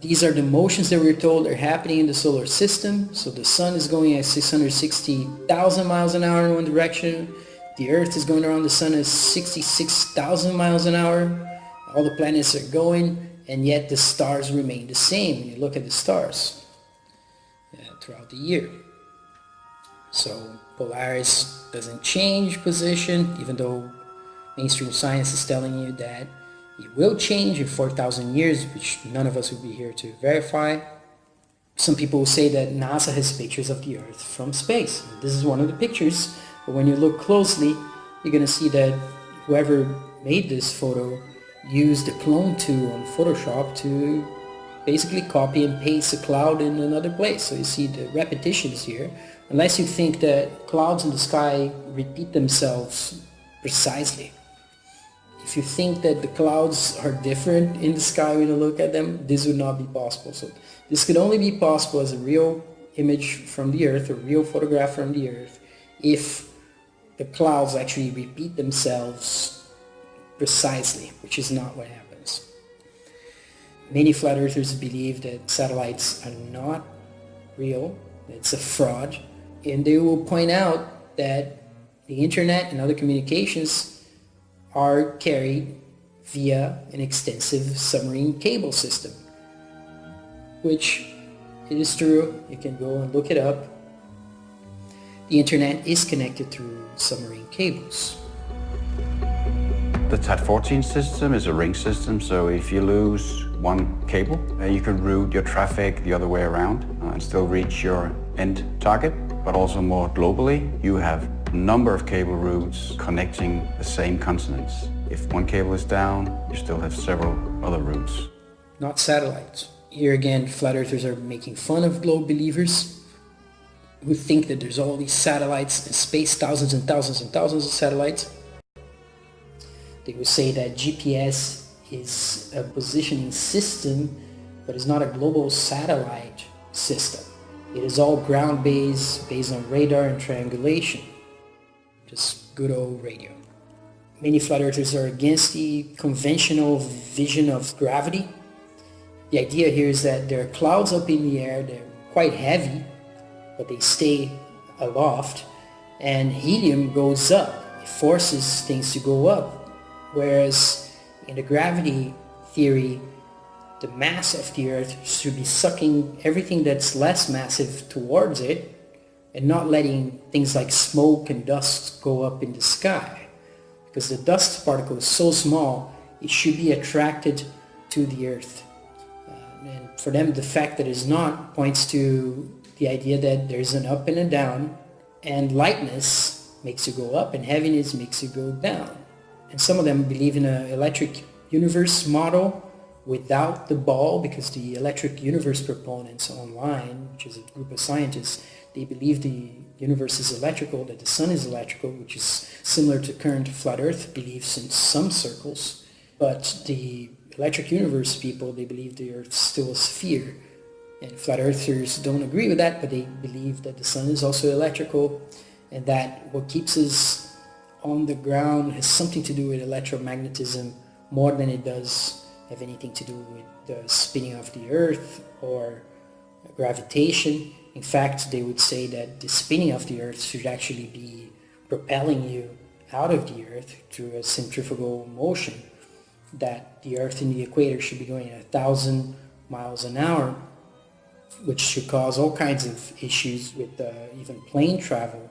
These are the motions that we're told are happening in the solar system. So the sun is going at 660,000 miles an hour in one direction. The earth is going around the sun at 66,000 miles an hour. All the planets are going, and yet the stars remain the same when you look at the stars throughout the year. So Polaris doesn't change position, even though mainstream science is telling you that it will change in 4,000 years, which none of us will be here to verify. Some people will say that NASA has pictures of the Earth from space. This is one of the pictures, but when you look closely, you're going to see that whoever made this photo used the clone tool on Photoshop to basically copy and paste a cloud in another place. So you see the repetitions here. Unless you think that clouds in the sky repeat themselves precisely. If you think that the clouds are different in the sky when you look at them, this would not be possible. So this could only be possible as a real image from the Earth, a real photograph from the Earth, if the clouds actually repeat themselves precisely, which is not what happens. Many flat earthers believe that satellites are not real, it's a fraud, and they will point out that the internet and other communications are carried via an extensive submarine cable system, which it is true. You can go and look it up. The internet is connected through submarine cables. The TAT-14 system is a ring system, so if you lose one cable, you can route your traffic the other way around and still reach your end target. But also more globally, you have a number of cable routes connecting the same continents. If one cable is down, you still have several other routes. Not satellites. Here again, flat earthers are making fun of globe believers who think that there's all these satellites in space, thousands and thousands and thousands of satellites. They will say that GPS is a positioning system, but it's not a global satellite system. It is all ground-based, based on radar and triangulation. Just good old radio. Many flat earthers are against the conventional vision of gravity. The idea here is that there are clouds up in the air, they're quite heavy, but they stay aloft, and helium goes up. It forces things to go up. Whereas in the gravity theory, the mass of the Earth should be sucking everything that's less massive towards it and not letting things like smoke and dust go up in the sky. Because the dust particle is so small, it should be attracted to the Earth. And for them, the fact that it's not points to the idea that there's an up and a down, and lightness makes you go up and heaviness makes you go down. And some of them believe in an electric universe model without the ball, because the electric universe proponents online, which is a group of scientists, they believe the universe is electrical, that the sun is electrical, which is similar to current flat earth beliefs in some circles. But the electric universe people, they believe the earth is still a sphere. And flat earthers don't agree with that, but they believe that the sun is also electrical, and that what keeps us on the ground has something to do with electromagnetism more than it does have anything to do with the spinning of the earth or gravitation. In fact, they would say that the spinning of the earth should actually be propelling you out of the earth through a centrifugal motion, that the earth in the equator should be going at 1,000 miles an hour, which should cause all kinds of issues with even plane travel.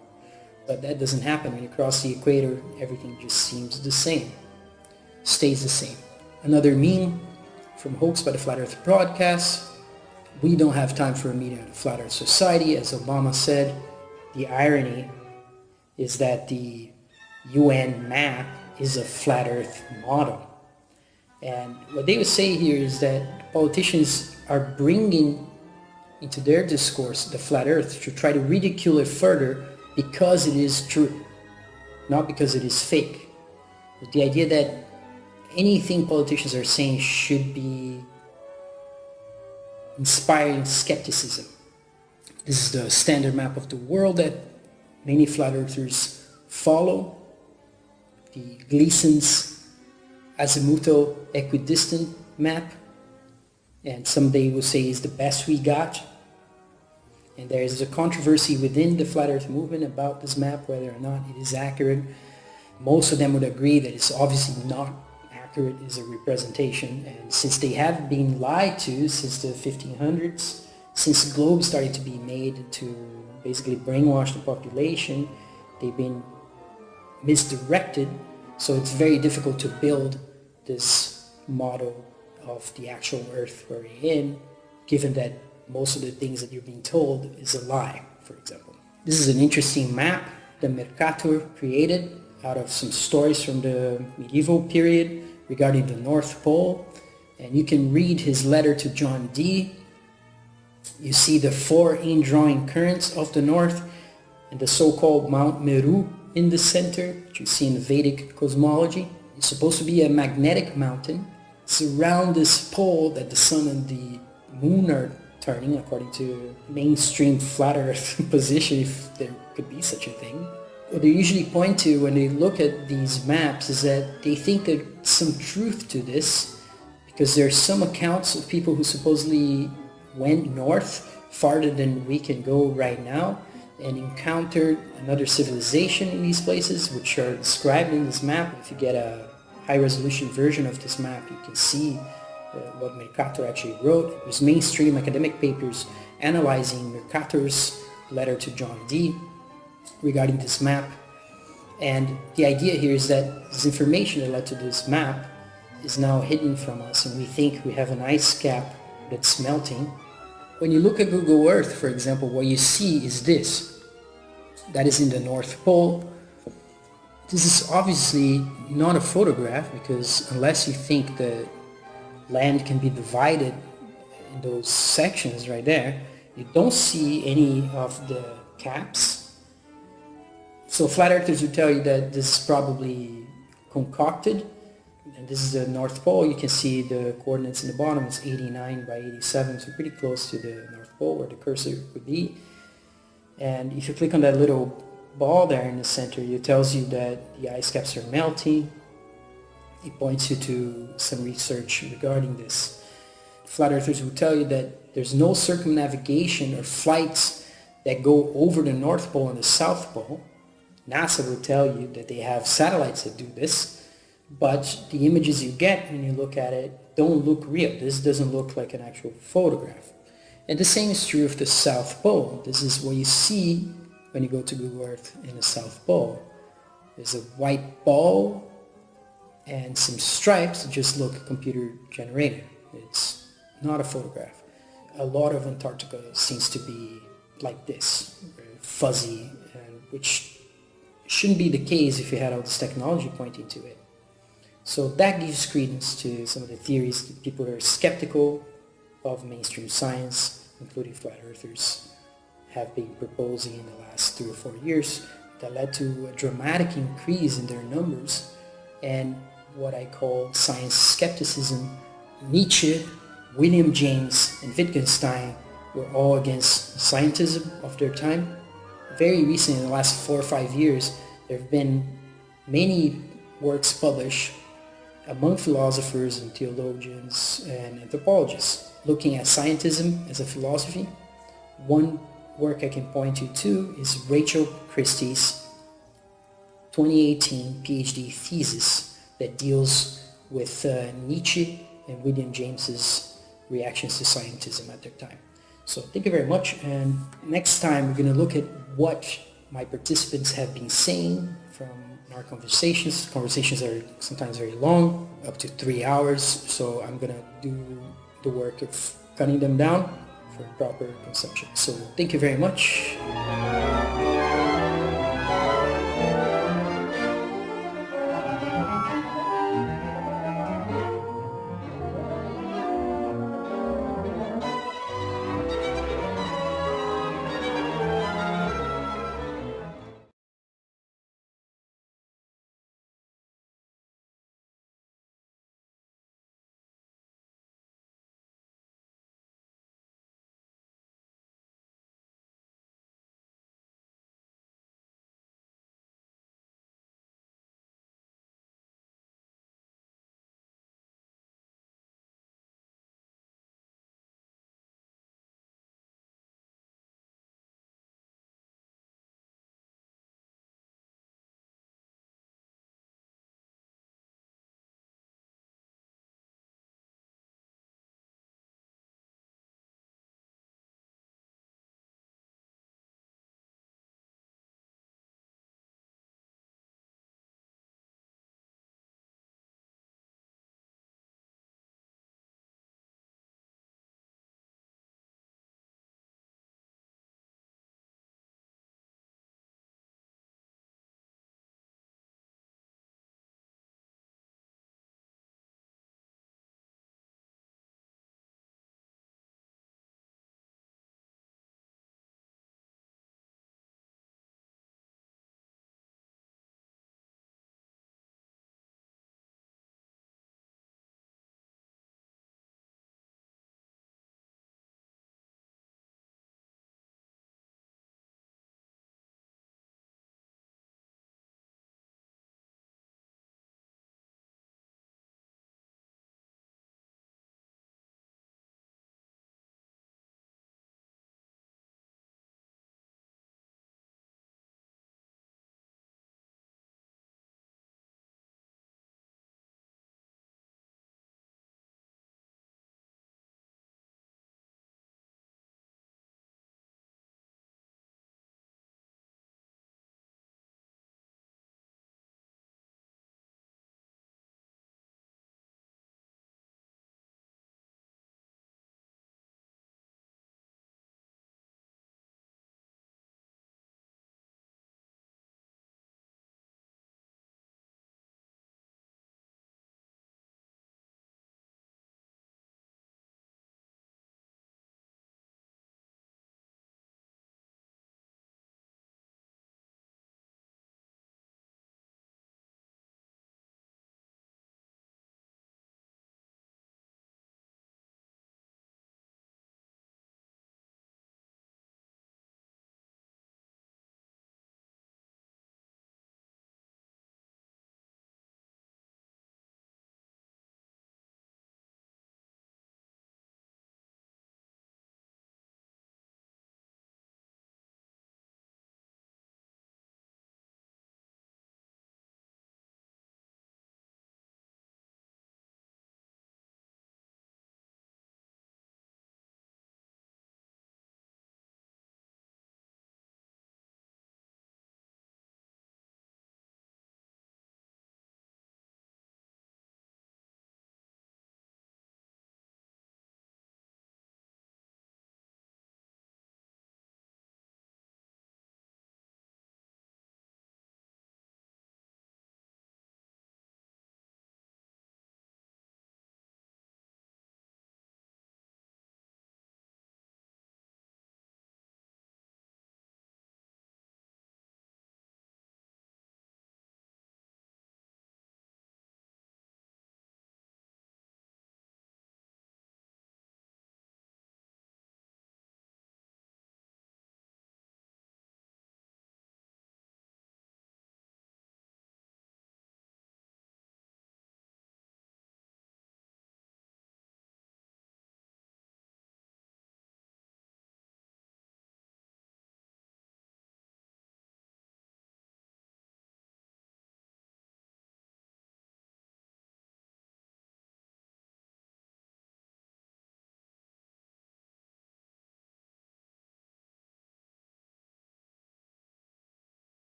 But that doesn't happen. When you cross the equator, everything just seems the same, stays the same. Another meme from Hoax by the Flat Earth broadcast. We don't have time for a meeting of the Flat Earth Society, as Obama said. The irony is that the UN map is a flat earth model. And what they would say here is that politicians are bringing into their discourse, the flat earth, to try to ridicule it further because it is true, not because it is fake. But the idea that anything politicians are saying should be inspiring skepticism. This is the standard map of the world that many flat earthers follow. The Gleason's azimuthal equidistant map, and someday will say is the best we got. And there is a controversy within the flat earth movement about this map, whether or not it is accurate. Most of them would agree that it's obviously not accurate as a representation, and since they have been lied to since the 1500s, since the globe started to be made to basically brainwash the population, they've been misdirected, so it's very difficult to build this model of the actual earth we're in, given that most of the things that you're being told is a lie, for example. This is an interesting map that Mercator created out of some stories from the medieval period regarding the North Pole, and you can read his letter to John Dee. You see the 4 indrawing currents of the north and the so-called Mount Meru in the center, which you see in the Vedic cosmology. It's supposed to be a magnetic mountain. It's around this pole that the sun and the moon are turning, according to mainstream flat earth position, if there could be such a thing. What they usually point to when they look at these maps is that they think there's some truth to this, because there are some accounts of people who supposedly went north farther than we can go right now and encountered another civilization in these places, which are described in this map. If you get a high-resolution version of this map, you can see what Mercator actually wrote. There's mainstream academic papers analyzing Mercator's letter to John Dee regarding this map. And the idea here is that this information that led to this map is now hidden from us, and we think we have an ice cap that's melting. When you look at Google Earth, for example, what you see is this. That is in the North Pole. This is obviously not a photograph, because unless you think the land can be divided in those sections right there, you don't see any of the caps. So flat earthers would tell you that this is probably concocted, and this is the North Pole. You can see the coordinates in the bottom. It's 89 by 87, so pretty close to the North Pole where the cursor would be. And if you click on that little ball there in the center, it tells you that the ice caps are melting. It points you to some research regarding this. Flat earthers will tell you that there's no circumnavigation or flights that go over the North Pole and the South Pole. NASA will tell you that they have satellites that do this, but the images you get when you look at it don't look real. This doesn't look like an actual photograph. And the same is true of the South Pole. This is what you see when you go to Google Earth in the South Pole. There's a white ball and some stripes that just look computer generated. It's not a photograph. A lot of Antarctica seems to be like this, very fuzzy, and which shouldn't be the case if you had all this technology pointing to it. So that gives credence to some of the theories that people are skeptical of mainstream science, including flat earthers, have been proposing in the last 3 or 4 years, that led to a dramatic increase in their numbers and what I call science skepticism. Nietzsche, William James, and Wittgenstein were all against scientism of their time. Very recently, in the last 4 or 5 years, there have been many works published among philosophers and theologians and anthropologists looking at scientism as a philosophy. One work I can point you to is Rachel Christie's 2018 Ph.D. thesis that deals with Nietzsche and William James's reactions to scientism at their time. So thank you very much, and next time we're going to look at what my participants have been saying from our conversations. Conversations are sometimes very long, up to 3 hours, so I'm going to do the work of cutting them down for proper consumption. So thank you very much.